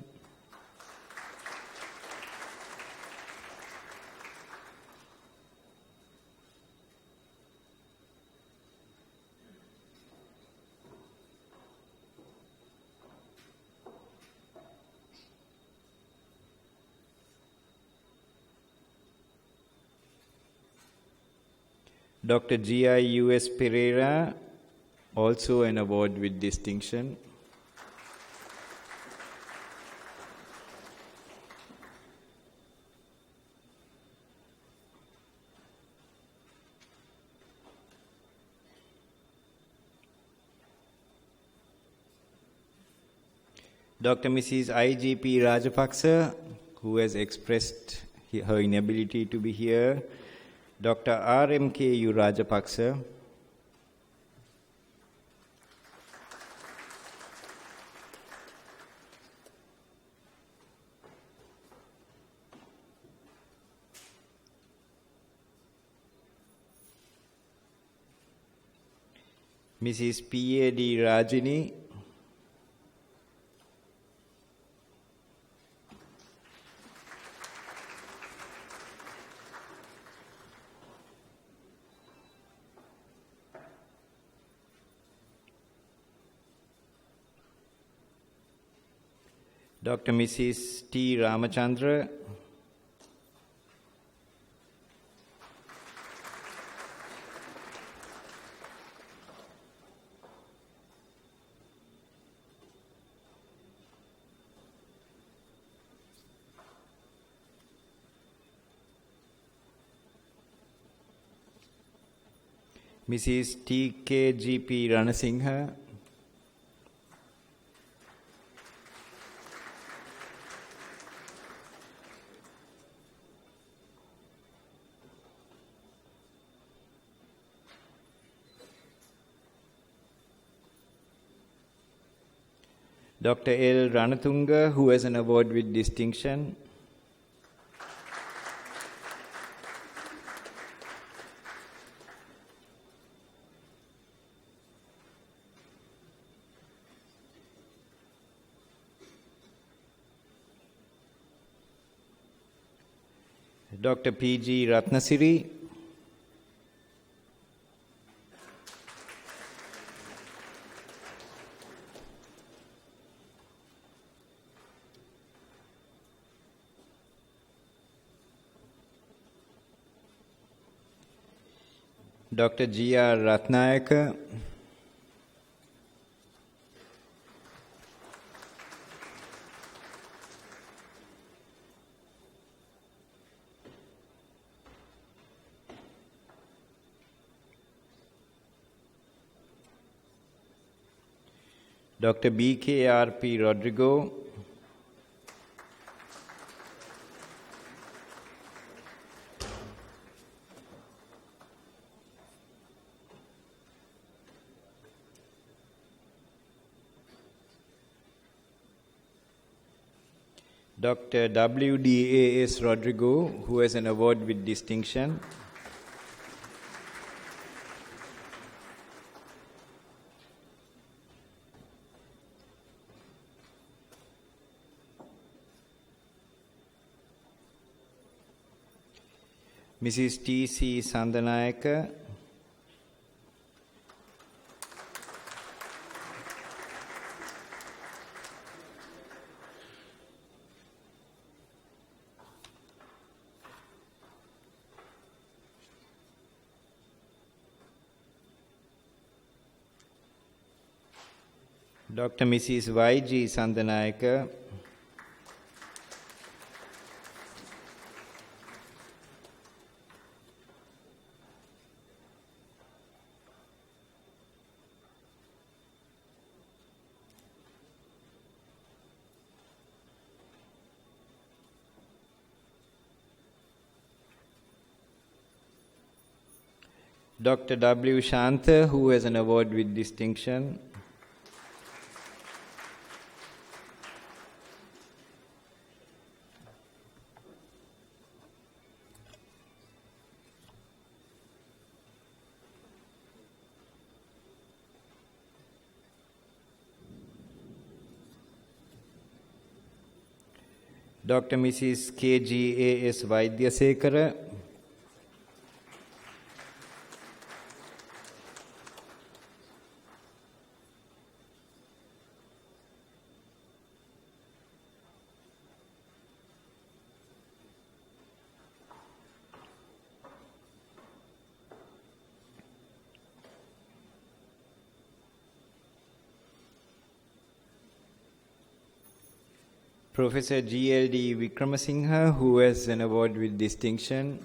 Dr. G.I.U.S. Pereira, also an award with distinction. Dr. Mrs. I.G.P. Rajapaksa, who has expressed her inability to be here. Dr. R.M.K.U. Rajapaksa. Mrs. P.A.D. Rajini. Dr. Mrs. T. Ramachandra. Mrs. T.K.G.P. Ranasinghe. Dr. L. Ranatunga, who has an award with distinction. Dr. P.G. Ratnasiri. Dr. G.R. Ratnayaka. Dr. B.K.R.P. Rodrigo. Dr. W.D.A.S. Rodrigo, who has an award with distinction. Mrs. T.C. Sandanayaka. Dr. Mrs. Y.G. Sandanayaka. Dr. W. Shantha, who has an award with distinction. Dr. Mrs. K.G.A.S. Vaidyasekara. Professor G.L.D. Vikramasinghe, who has an award with distinction.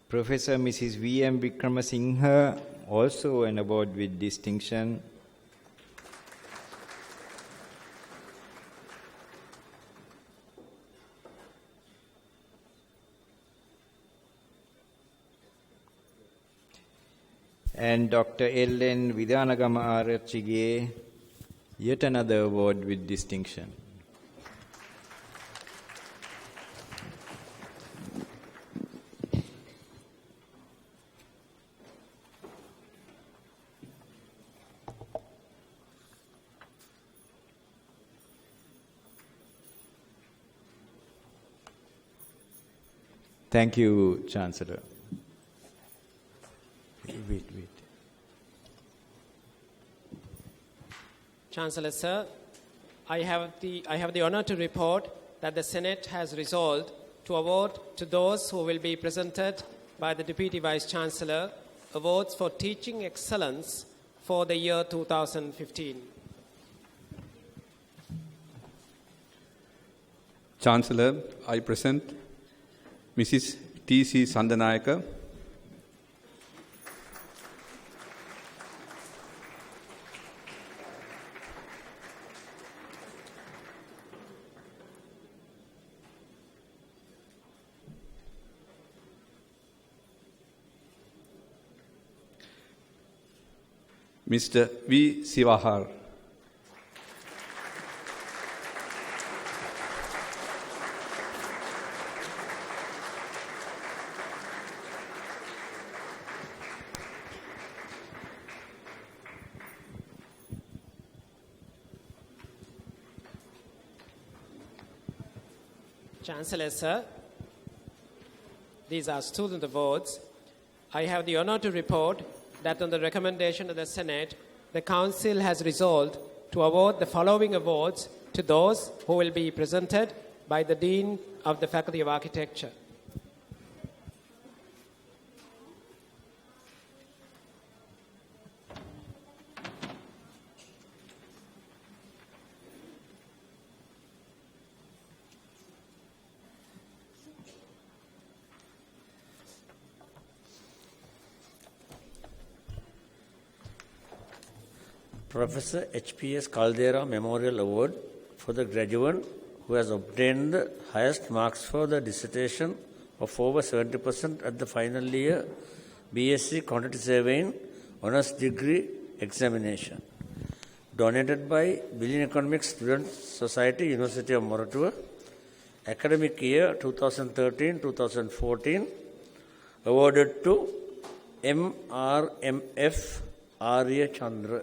Professor Mrs. V.M. Vikramasinghe, also an award with distinction. And Dr. L.N. Vidhanagama Arachige, yet another award with distinction. Thank you, Chancellor. Wait. Chancellor, sir, I have the honor to report that the Senate has resolved to award to those who will be presented by the Deputy Vice Chancellor awards for teaching excellence for the year 2015. Chancellor, I present Mrs. T.C. Sandanayaka, Mr. V. Sivahar. Chancellor, sir, these are student awards. I have the honor to report that on the recommendation of the Senate, the Council has resolved to award the following awards to those who will be presented by the Dean of the Faculty of Architecture. Professor H.P.S. Caldera Memorial Award for the graduate who has obtained the highest marks for the dissertation of over 70% at the final year BSc Quantity Surveying Honours Degree Examination. Donated by Billion Economics Students Society, University of Moratuwa, academic year 2013-2014, awarded to MRMF Arya Chandra.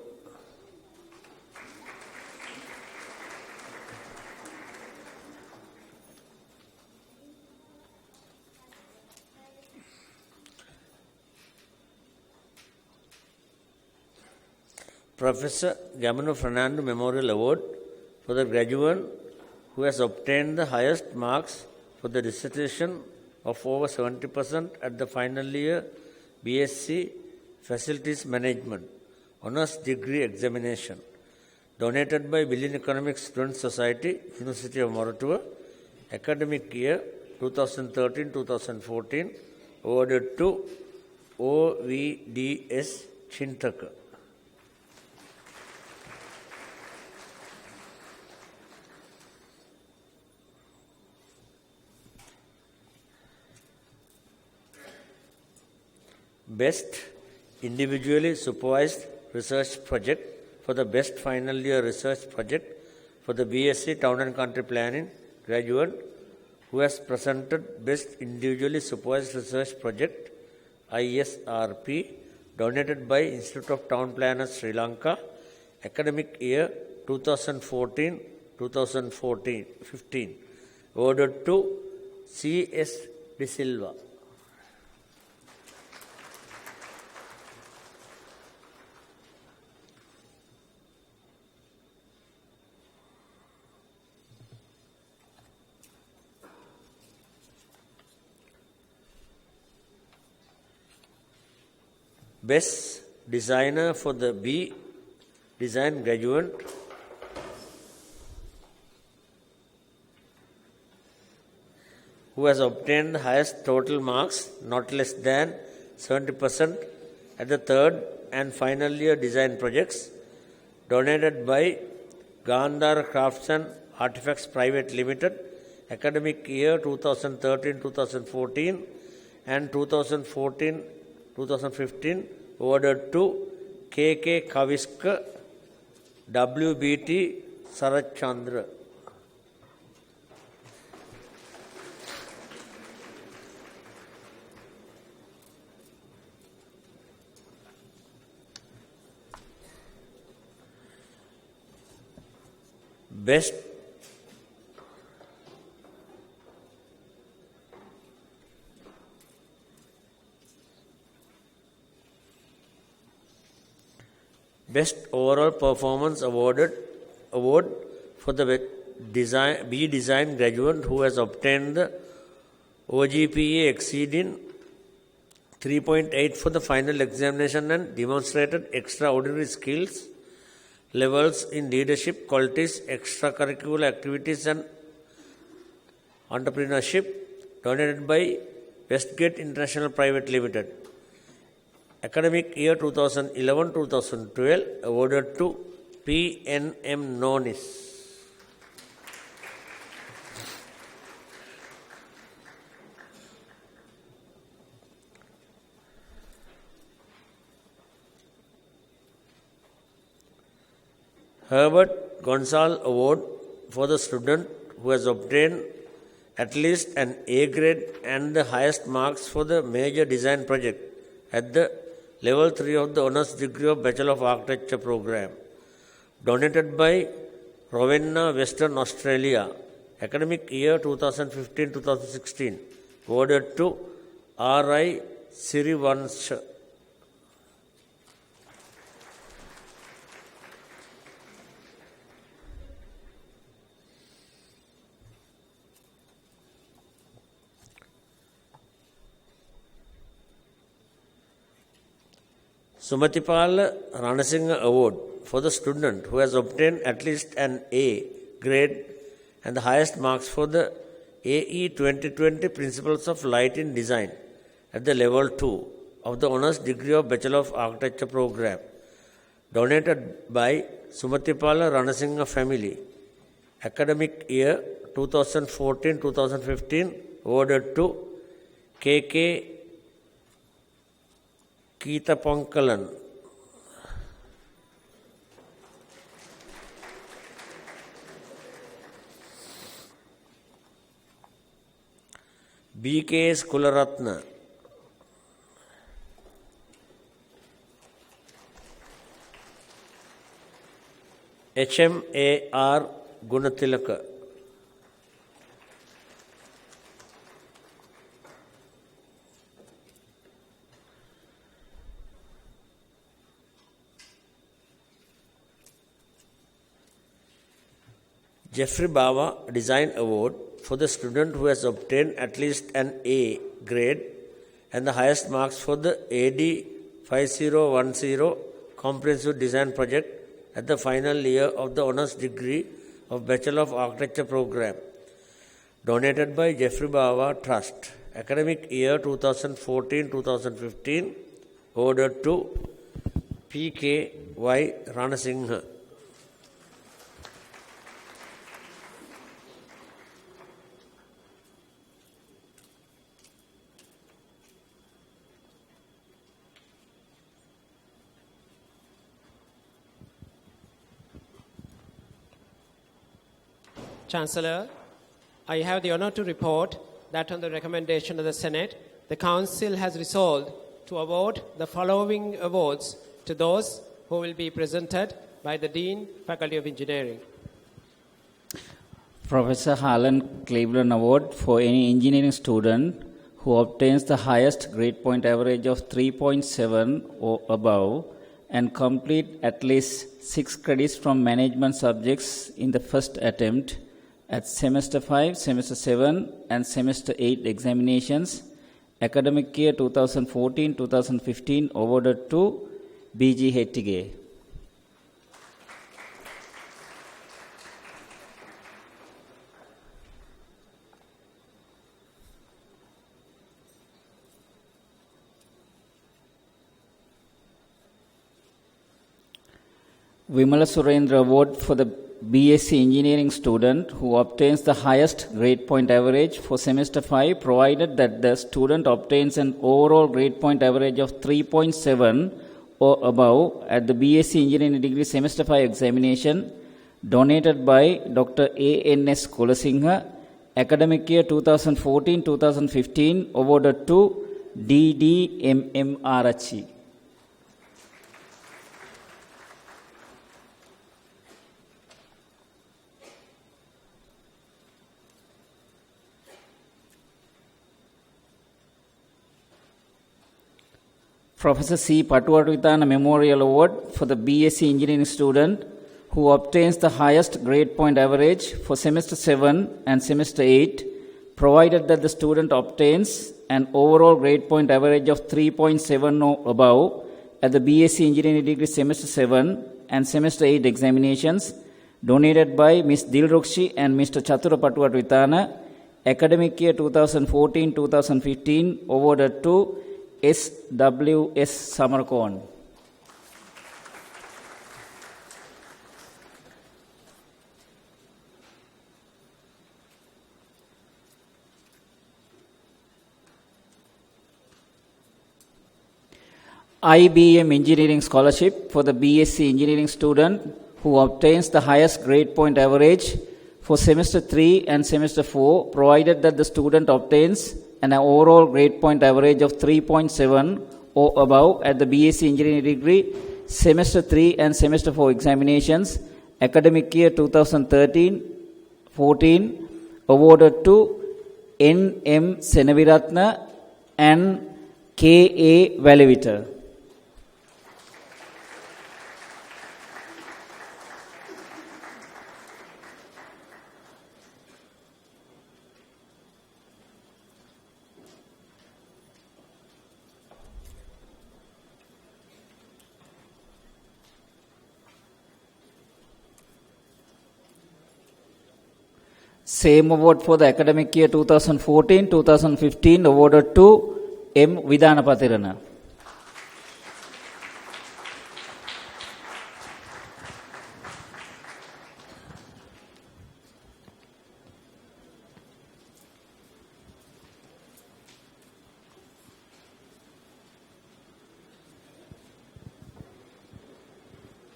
Professor Gamino Fernando Memorial Award for the graduate who has obtained the highest marks for the dissertation of over 70% at the final year BSc Facilities Management Honours Degree Examination. Donated by Billion Economics Students Society, University of Moratuwa, academic year 2013-2014, awarded to OVDS Chintaka. Best Individually Supervised Research Project for the Best Final Year Research Project for the BSc Town and Country Planning graduate who has presented Best Individually Supervised Research Project ISRP donated by Institute of Town Planners Sri Lanka, academic year 2014-2015, awarded to C.S. Dasilva. Best Designer for the B Design graduate who has obtained the highest total marks, not less than 70% at the third and final year design projects, donated by Gandhara Crafts and Artifacts Private Limited, academic year 2013-2014 and 2014-2015, awarded to K.K. Kaviska, W.B.T. Sarat Chandra. Best Overall Performance award for the B Design graduate who has obtained the OGPA exceeding 3.8 for the final examination and demonstrated extraordinary skills levels in leadership qualities, extracurricular activities and entrepreneurship, donated by Westgate International Private Limited. Academic year 2011-2012, awarded to P.N.M. Nonis. Herbert Gonzalez Award for the student who has obtained at least an A grade and the highest marks for the major design project at the Level 3 of the Honours Degree of Bachelor of Architecture program, donated by Ravenna, Western Australia, academic year 2015-2016, awarded to R.I. Sirivansha. Sumatipala Ranasinghe Award for the student who has obtained at least an A grade and the highest marks for the AE 2020 Principles of Lighting Design at the Level 2 of the Honours Degree of Bachelor of Architecture program, donated by Sumatipala Ranasinghe family, academic year 2014-2015, awarded to K.K. Keetha Ponkalan. B.K.S. Kularatna. H.M.A.R. Gunatilaka. Jeffrey Bawa Design Award for the student who has obtained at least an A grade and the highest marks for the AD 5010 Comprehensive Design Project at the final year of the Honours Degree of Bachelor of Architecture program, donated by Jeffrey Bawa Trust, academic year 2014-2015, awarded to P.K.Y. Ranasinghe. Chancellor, I have the honor to report that on the recommendation of the Senate, the Council has resolved to award the following awards to those who will be presented by the Dean, Faculty of Engineering. Professor Harlan Cleveland Award for any engineering student who obtains the highest grade point average of 3.7 or above and complete at least 6 credits from management subjects in the first attempt at Semester 5, Semester 7 and Semester 8 examinations, academic year 2014-2015, awarded to B.G. Hettige. Vimala Surendra Award for the BSc Engineering student who obtains the highest grade point average for Semester 5, provided that the student obtains an overall grade point average of 3.7 or above at the BSc Engineering degree Semester 5 examination, donated by Dr. A.N.S. Kolasinghe, academic year 2014-2015, awarded to D.D.M.M. Arachi. Professor C. Patuatwithana Memorial Award for the BSc Engineering student who obtains the highest grade point average for Semester 7 and Semester 8, provided that the student obtains an overall grade point average of 3.7 or above at the BSc Engineering degree Semester 7 and Semester 8 examinations, donated by Ms. Dilrukshi and Mr. Chatura Patuatwithana, academic year 2014-2015, awarded to S.W.S. Samarkon. IBM Engineering Scholarship for the BSc Engineering student who obtains the highest grade point average for Semester 3 and Semester 4, provided that the student obtains an overall grade point average of 3.7 or above at the BSc Engineering degree Semester 3 and Semester 4 examinations, academic year 2013-14, awarded to N.M. Senaviratna and K.A. Valivita. Same award for the academic year 2014-2015, awarded to M. Vidanapathirana.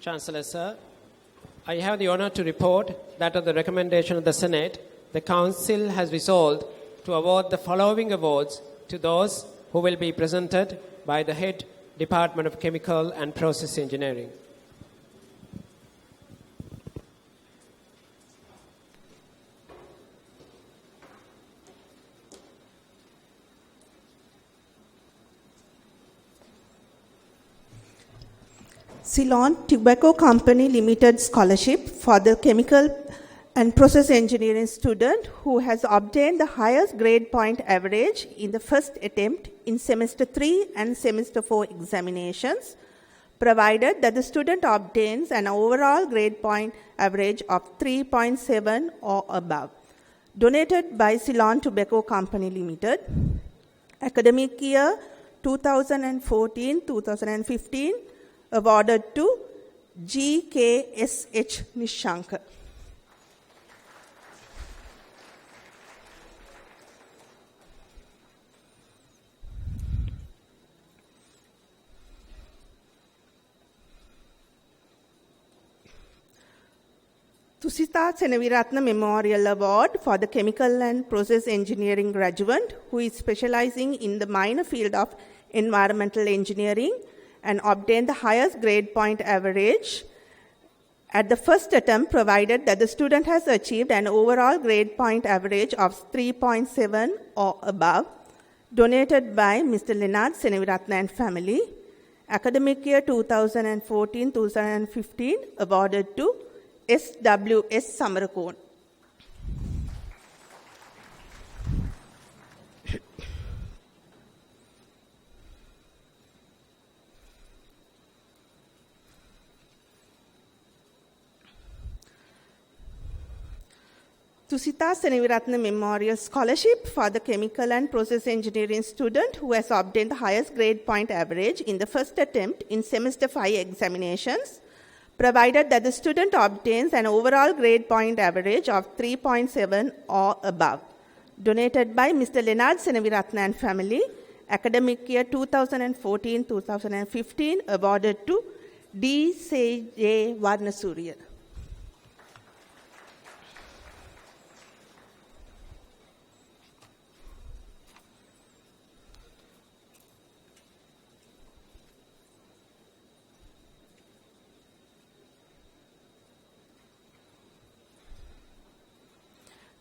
Chancellor, sir, I have the honor to report that on the recommendation of the Senate, the Council has resolved to award the following awards to those who will be presented by the Head Department of Chemical and Process Engineering. Ceylon Tobacco Company Limited Scholarship for the Chemical and Process Engineering student who has obtained the highest grade point average in the first attempt in Semester 3 and Semester 4 examinations, provided that the student obtains an overall grade point average of 3.7 or above. Donated by Ceylon Tobacco Company Limited. Academic year 2014-2015, awarded to G.K.S.H. Nishankar. Tusita Senaviratna Memorial Award for the Chemical and Process Engineering graduate who is specializing in the minor field of environmental engineering and obtained the highest grade point average at the first attempt, provided that the student has achieved an overall grade point average of 3.7 or above, donated by Mr. Leonard Senaviratna and family. Academic year 2014-2015, awarded to SWS Samarakon. Tusita Senaviratna Memorial Scholarship for the Chemical and Process Engineering student who has obtained the highest grade point average in the first attempt in semester 5 examinations, provided that the student obtains an overall grade point average of 3.7 or above. Donated by Mr. Leonard Senaviratna and family. Academic year 2014-2015, awarded to D.C.J. Varnasurya.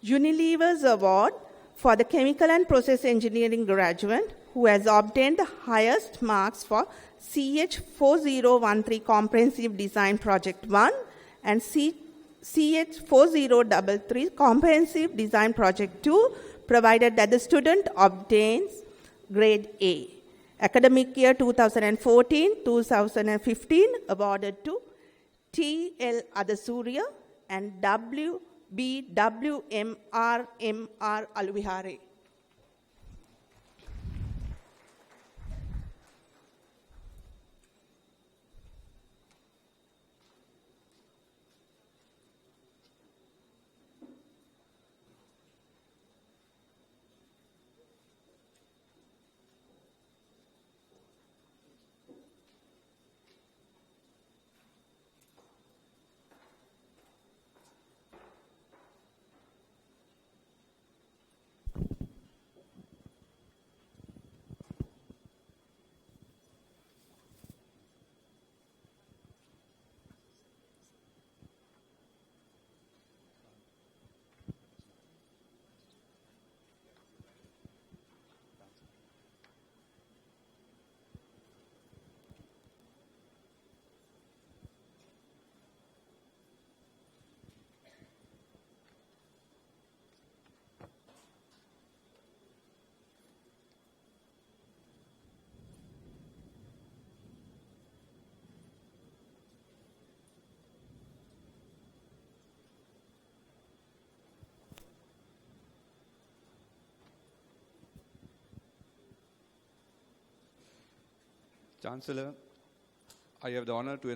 Unilever's award for the Chemical and Process Engineering graduate who has obtained the highest marks for CH4013 Comprehensive Design Project 1 and CH4033 Comprehensive Design Project 2, provided that the student obtains grade A. Academic year 2014-2015, awarded to T.L. Adasurya and BWMR Alvihare. Chancellor, I have the honor to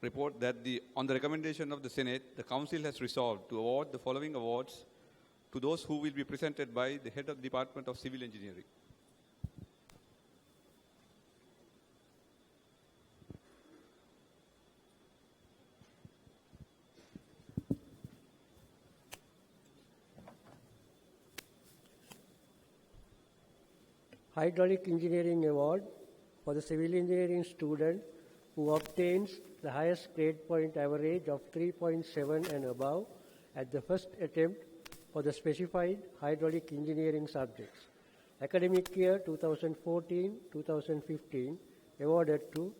report that on the recommendation of the Senate, the Council has resolved to award the following awards to those who will be presented by the Head of the Department of Civil Engineering. Hydraulic Engineering Award for the Civil Engineering student who obtains the highest grade point average of 3.7 and above at the first attempt for the specified hydraulic engineering subjects. Academic year 2014-2015, awarded to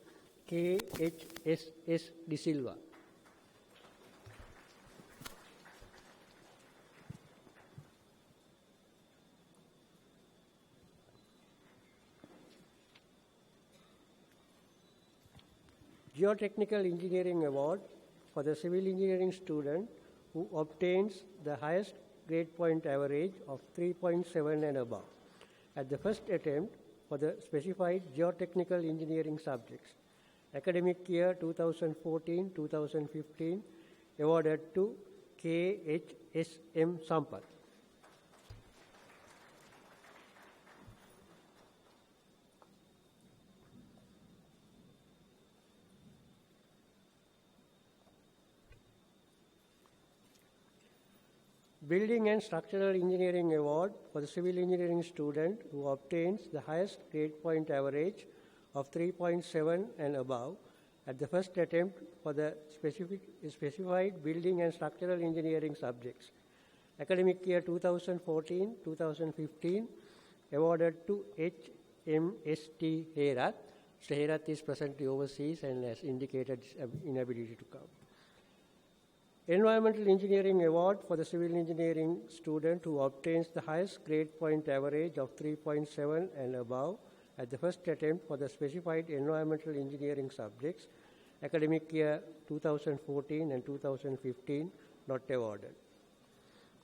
KHSS Dasilva. Geotechnical Engineering Award for the Civil Engineering student who obtains the highest grade point average of 3.7 and above at the first attempt for the specified geotechnical engineering subjects. Academic year 2014-2015, awarded to KHSM Sampath. Building and Structural Engineering Award for the civil engineering student who obtains the highest grade point average of 3.7 and above at the first attempt for the specified building and structural engineering subjects. Academic year 2014-2015 awarded to HMST Herat. Mr. Herat is presently overseas and has indicated his inability to come. Environmental Engineering Award for the civil engineering student who obtains the highest grade point average of 3.7 and above at the first attempt for the specified environmental engineering subjects. Academic year 2014 and 2015 not awarded.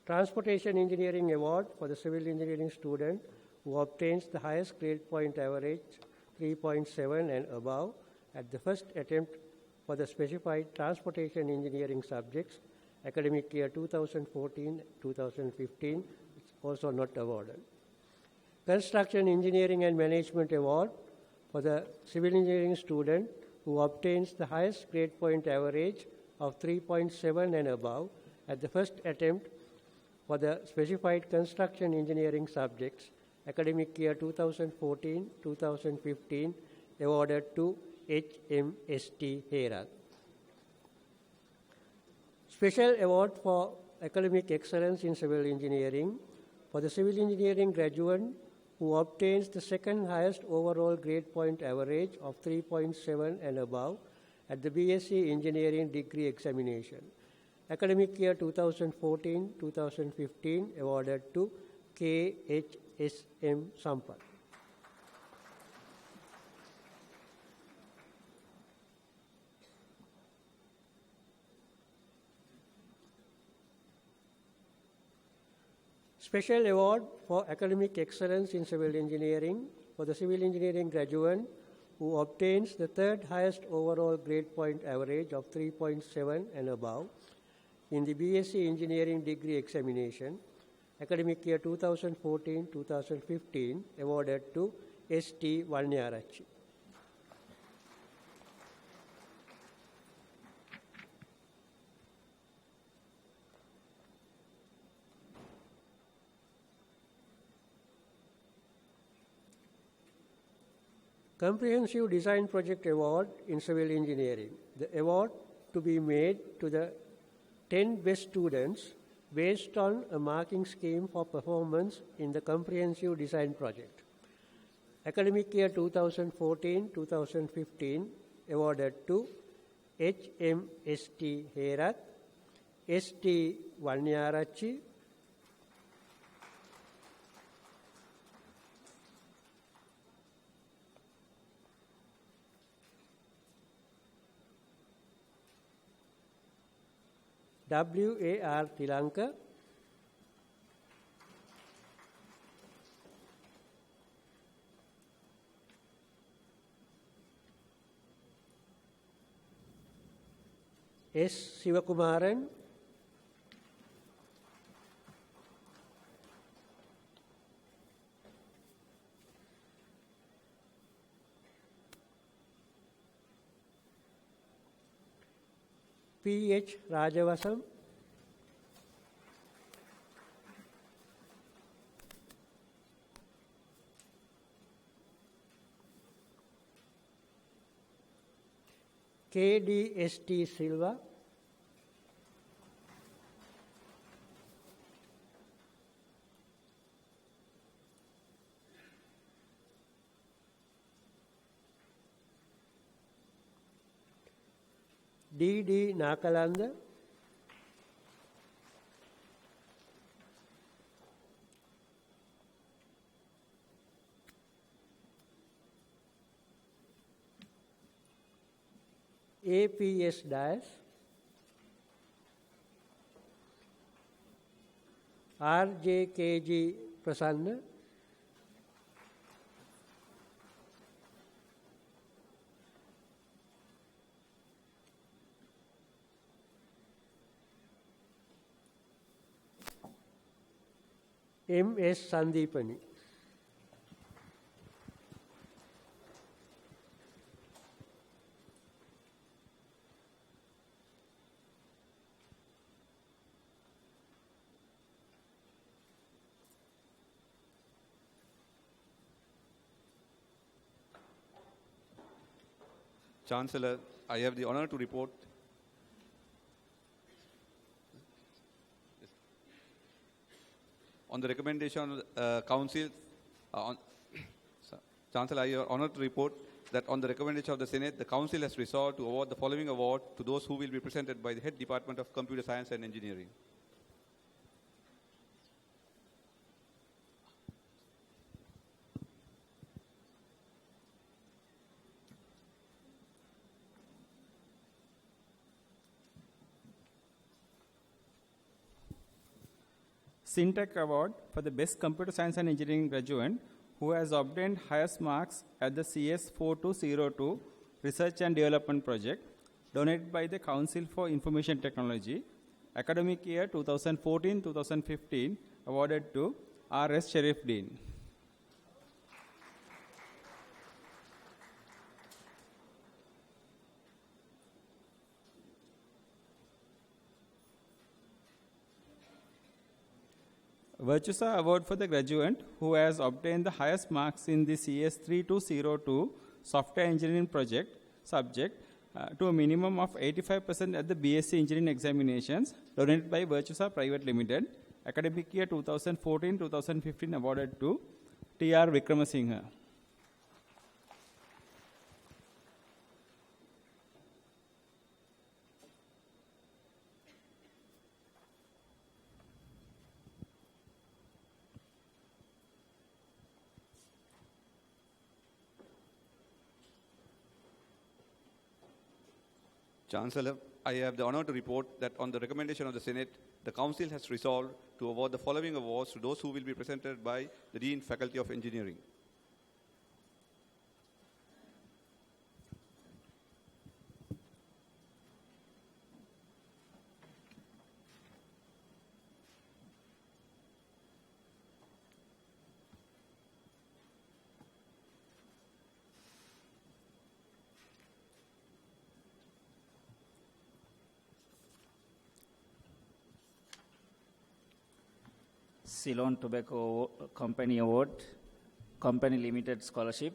Transportation Engineering Award for the civil engineering student who obtains the highest grade point average 3.7 and above at the first attempt for the specified transportation engineering subjects. Academic year 2014-2015 also not awarded. Construction Engineering and Management Award for the civil engineering student who obtains the highest grade point average of 3.7 and above at the first attempt for the specified construction engineering subjects. Academic year 2014-2015 awarded to HMST Herat. Special Award for Academic Excellence in Civil Engineering for the civil engineering graduate who obtains the second highest overall grade point average of 3.7 and above at the BSc Engineering degree examination. Academic year 2014-2015 awarded to KHSM Sampath. Special Award for Academic Excellence in Civil Engineering for the civil engineering graduate who obtains the third highest overall grade point average of 3.7 and above in the BSc Engineering degree examination. Academic year 2014-2015 awarded to S.T. Valnyarachi. Comprehensive Design Project Award in Civil Engineering. The award to be made to the 10 best students based on a marking scheme for performance in the Comprehensive Design Project. Academic year 2014-2015 awarded to HMST Herat, S.T. Valnyarachi, W.A.R. Tilanka, S. Sivakumaran, P.H. Rajavasam, K.D.S.T. Silva, D.D. Nakalanda, A.P.S. Dias, R.J.K.G. Prasanna, M.S. Sandipani. Chancellor, I have the honor to report on the recommendation of the Council. Chancellor, I have the honor to report that on the recommendation of the Senate, the Council has resolved to award the following award to those who will be presented by the Head Department of Computer Science and Engineering. Syntech Award for the Best Computer Science and Engineering graduate who has obtained highest marks at the CS 4202 Research and Development Project, donated by the Council for Information Technology, academic year 2014-2015, awarded to R.S. Sharif Dean. Virtusa Award for the graduate who has obtained the highest marks in the CS 3202 Software Engineering Project subject to a minimum of 85% at the BSc Engineering examinations, donated by Virtusa Private Limited, academic year 2014-2015, awarded to T.R. Vikramasinghe. Chancellor, I have the honor to report that on the recommendation of the Senate, the Council has resolved to award the following awards to those who will be presented by the Dean Faculty of Engineering. Ceylon Tobacco Company Award, Company Limited Scholarship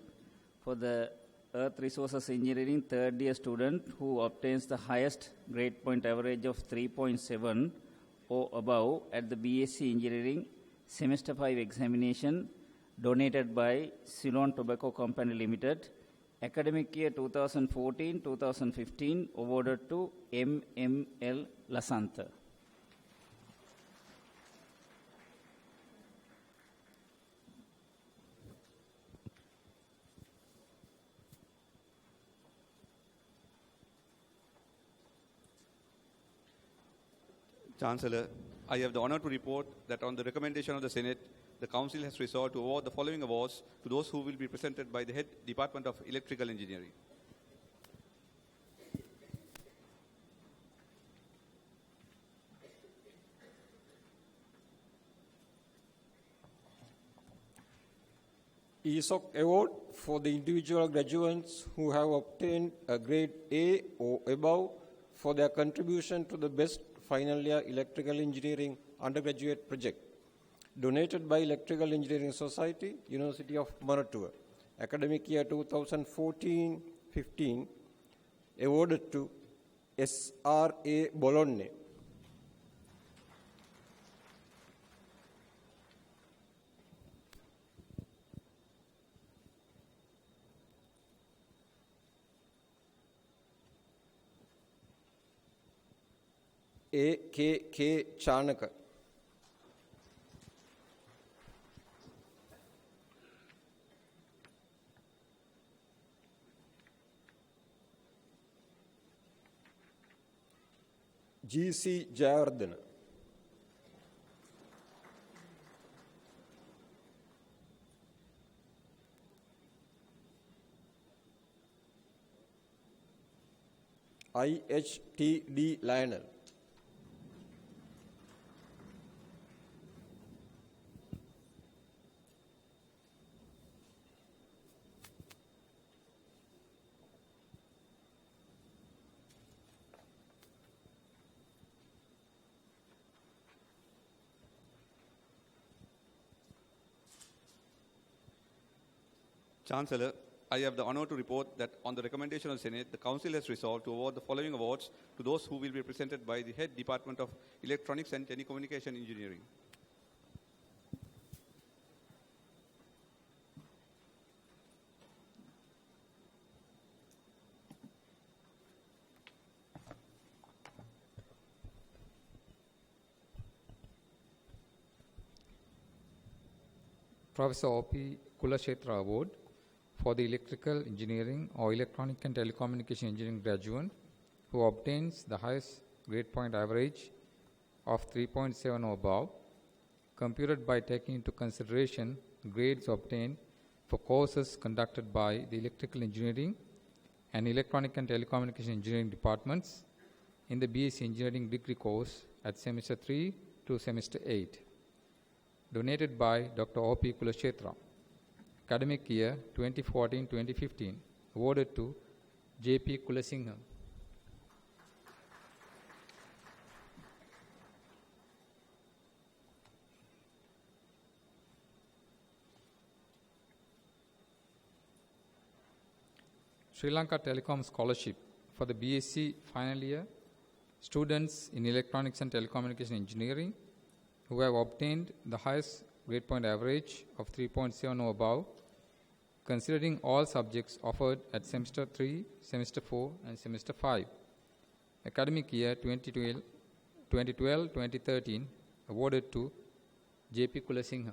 for the Earth Resources Engineering third year student who obtains the highest grade point average of 3.7 or above at the BSc Engineering Semester 5 examination, donated by Ceylon Tobacco Company Limited, academic year 2014-2015, awarded to MML Lasantha. Chancellor, I have the honor to report that on the recommendation of the Senate, the Council has resolved to award the following awards to those who will be presented by the Head Department of Electrical Engineering. ESOC Award for the individual graduates who have obtained a grade A or above for their contribution to the best final year electrical engineering undergraduate project, donated by Electrical Engineering Society, University of Maratua, academic year 2014-15, awarded to SRA Bologna. A.K.K. Janica. G.C. Jayardhana. I.H.T.D. Lionel. Chancellor, I have the honor to report that on the recommendation of the Senate, the Council has resolved to award the following awards to those who will be presented by the Head Department of Electronics and Telecommunication Engineering. Professor O.P. Kulashetra Award for the Electrical Engineering or Electronic and Telecommunication Engineering graduate who obtains the highest grade point average of 3.7 or above, computed by taking into consideration grades obtained for courses conducted by the Electrical Engineering and Electronic and Telecommunication Engineering departments in the BSc Engineering degree course at semester 3 to semester 8. Donated by Dr. O.P. Kulashetra. Academic year 2014-2015. Awarded to J.P. Kulasingham. Sri Lanka Telecom Scholarship for the BSc final year students in Electronics and Telecommunication Engineering who have obtained the highest grade point average of 3.7 or above, considering all subjects offered at semester 3, semester 4 and semester 5. Academic year 2012-2013 awarded to J.P. Kulasingham.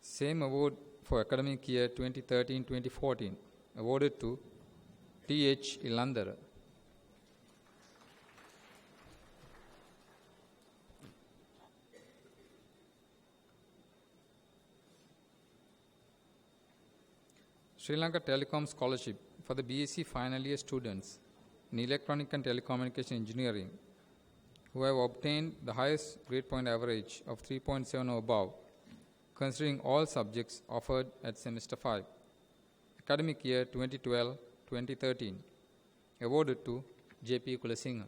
Same award for academic year 2013-2014 awarded to T.H. Ilandara. Sri Lanka Telecom Scholarship for the BSc final year students in Electronic and Telecommunication Engineering who have obtained the highest grade point average of 3.7 or above, considering all subjects offered at semester 5. Academic year 2012-2013 awarded to J.P. Kulasingham.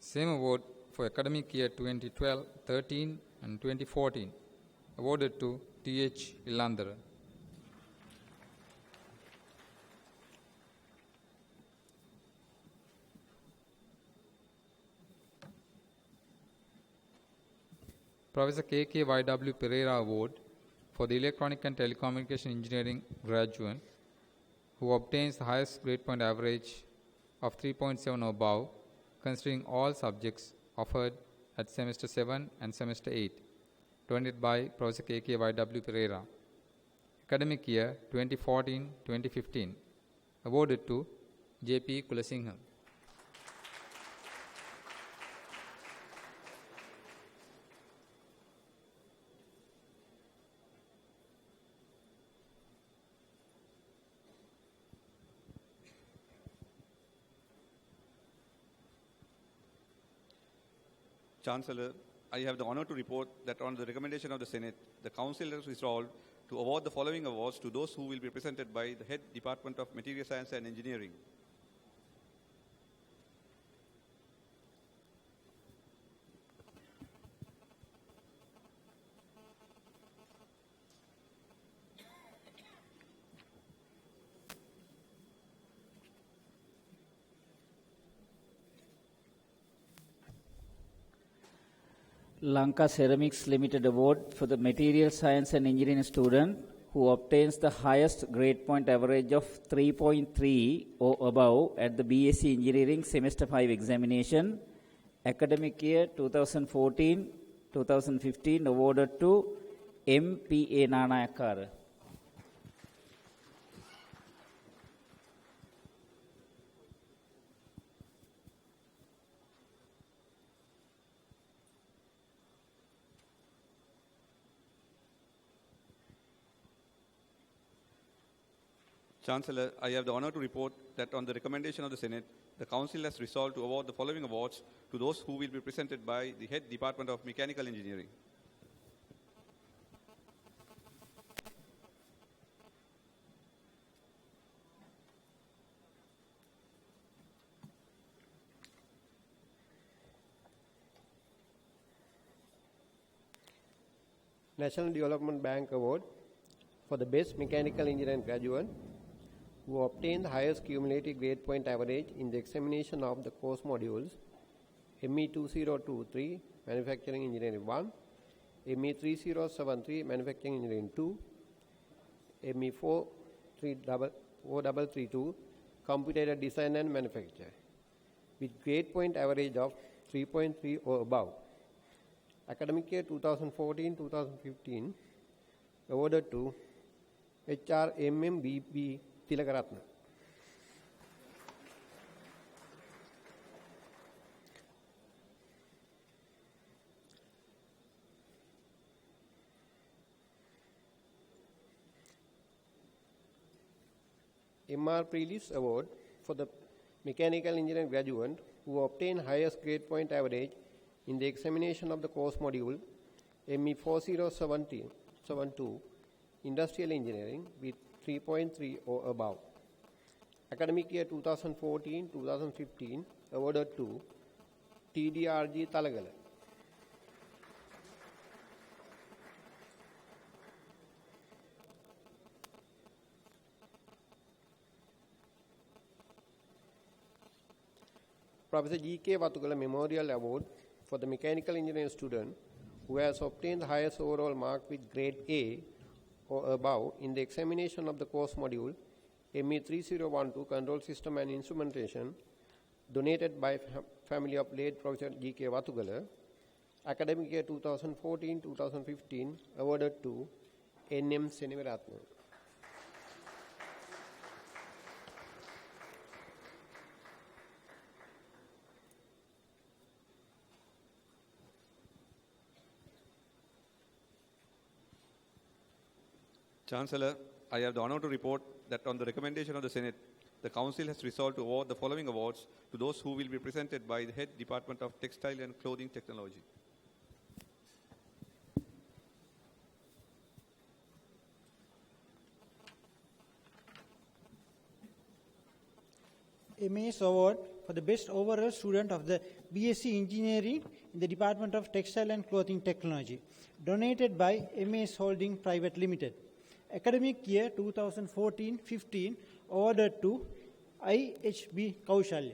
Same award for academic year 2012-13 and 2014 awarded to T.H. Ilandara. Professor K.K.Y.W. Pereira Award for the Electronic and Telecommunication Engineering graduate who obtains the highest grade point average of 3.7 or above, considering all subjects offered at semester 7 and semester 8, donated by Professor K.K.Y.W. Pereira. Academic year 2014-2015, awarded to J.P. Kulasingham. Chancellor, I have the honor to report that on the recommendation of the Senate, the Council has resolved to award the following awards to those who will be presented by the Head Department of Material Science and Engineering. Lanka Ceramics Limited Award for the Material Science and Engineering student who obtains the highest grade point average of 3.3 or above at the BSc Engineering Semester 5 examination, academic year 2014-2015, awarded to M.P.A. Nanayakara. Chancellor, I have the honor to report that on the recommendation of the Senate, the Council has resolved to award the following awards to those who will be presented by the Head Department of Mechanical Engineering. National Development Bank Award for the Best Mechanical Engineering Graduate who obtained the highest cumulative grade point average in the examination of the course modules ME 2023 Manufacturing Engineering 1, ME 3073 Manufacturing Engineering 2, ME 4332 Computer Design and Manufacture with grade point average of 3.3 or above. Academic year 2014-2015 awarded to HRMMBB Tilakaratna. MR Prelis Award for the Mechanical Engineering graduate who obtained highest grade point average in the examination of the course module ME 4072 Industrial Engineering with 3.3 or above. Academic year 2014-2015 awarded to TDRG Talagala. Professor G.K. Vatugala Memorial Award for the Mechanical Engineering student who has obtained the highest overall mark with grade A or above in the examination of the course module ME 3012 Control System and Instrumentation, donated by family of late Professor G.K. Vatugala. Academic year 2014-2015 awarded to N.M. Senivaratna. Chancellor, I have the honor to report that on the recommendation of the Senate, the Council has resolved to award the following awards to those who will be presented by the Head Department of Textile and Clothing Technology. MAS Award for the Best Overall Student of the BSc Engineering in the Department of Textile and Clothing Technology, donated by MAS Holding Private Limited. Academic year 2014-15 awarded to IHB Kaushalya.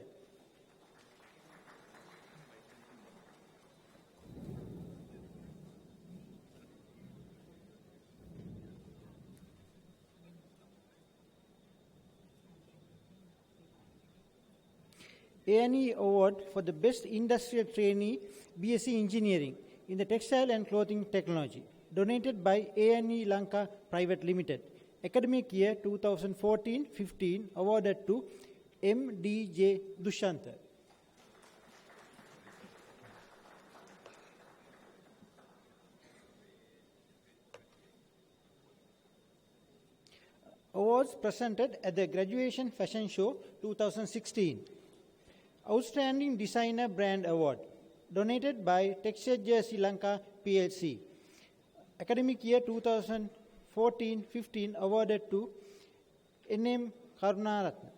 A&E Award for the Best Industrial Trainee BSc Engineering in the Textile and Clothing Technology, donated by A&E Lanka Private Limited. Academic year 2014-15 awarded to MDJ Dushanta. Awards presented at the Graduation Fashion Show 2016. Outstanding Designer Brand Award, donated by Texture Jersey Lanka PLC. Academic year 2014-15 awarded to N.M. Karunaratna.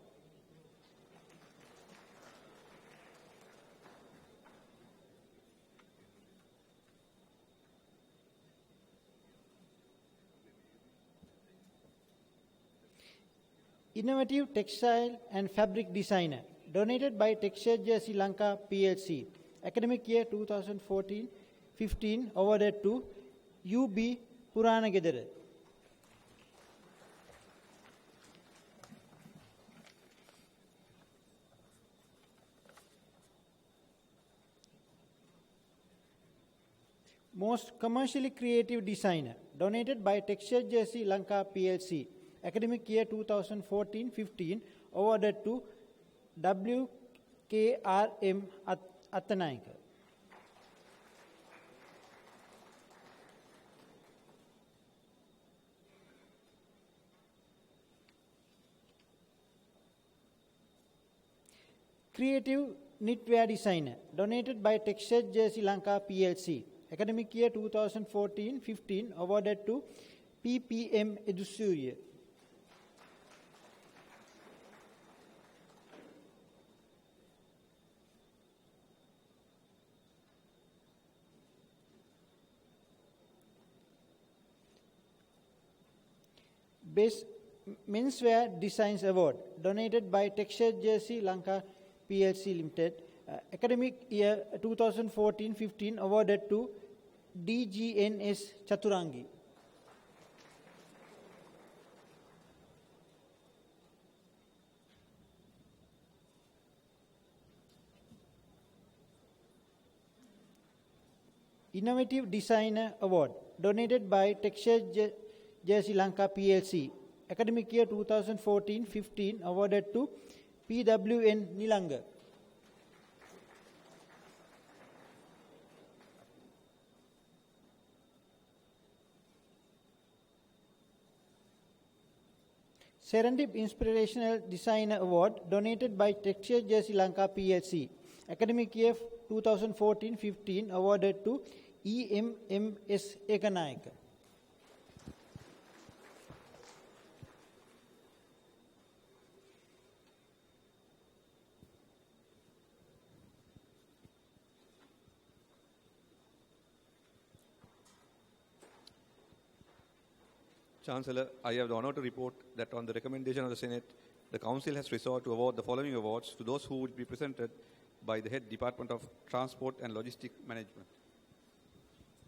Innovative Textile and Fabric Designer, donated by Texture Jersey Lanka PLC. Academic year 2014-15 awarded to U.B. Puranagedara. Most Commercially Creative Designer, donated by Texture Jersey Lanka PLC. Academic year 2014-15 awarded to W.K.R.M. Attanayaka. Creative Knitwear Designer, donated by Texture Jersey Lanka PLC. Academic year 2014-15, awarded to PPM Edusuriya. Best Menswear Designs Award, donated by Texture Jersey Lanka PLC Limited. Academic year 2014-15, awarded to DGNS Chaturangi. Innovative Designer Award, donated by Texture Jersey Lanka PLC. Academic year 2014-15, awarded to PWN Nilanga. Serendip Inspirational Designer Award, donated by Texture Jersey Lanka PLC. Academic year 2014-15, awarded to EMMS Ekanayaka. Chancellor, I have the honor to report that on the recommendation of the Senate, the Council has resolved to award the following awards to those who will be presented by the Head Department of Transport and Logistic Management.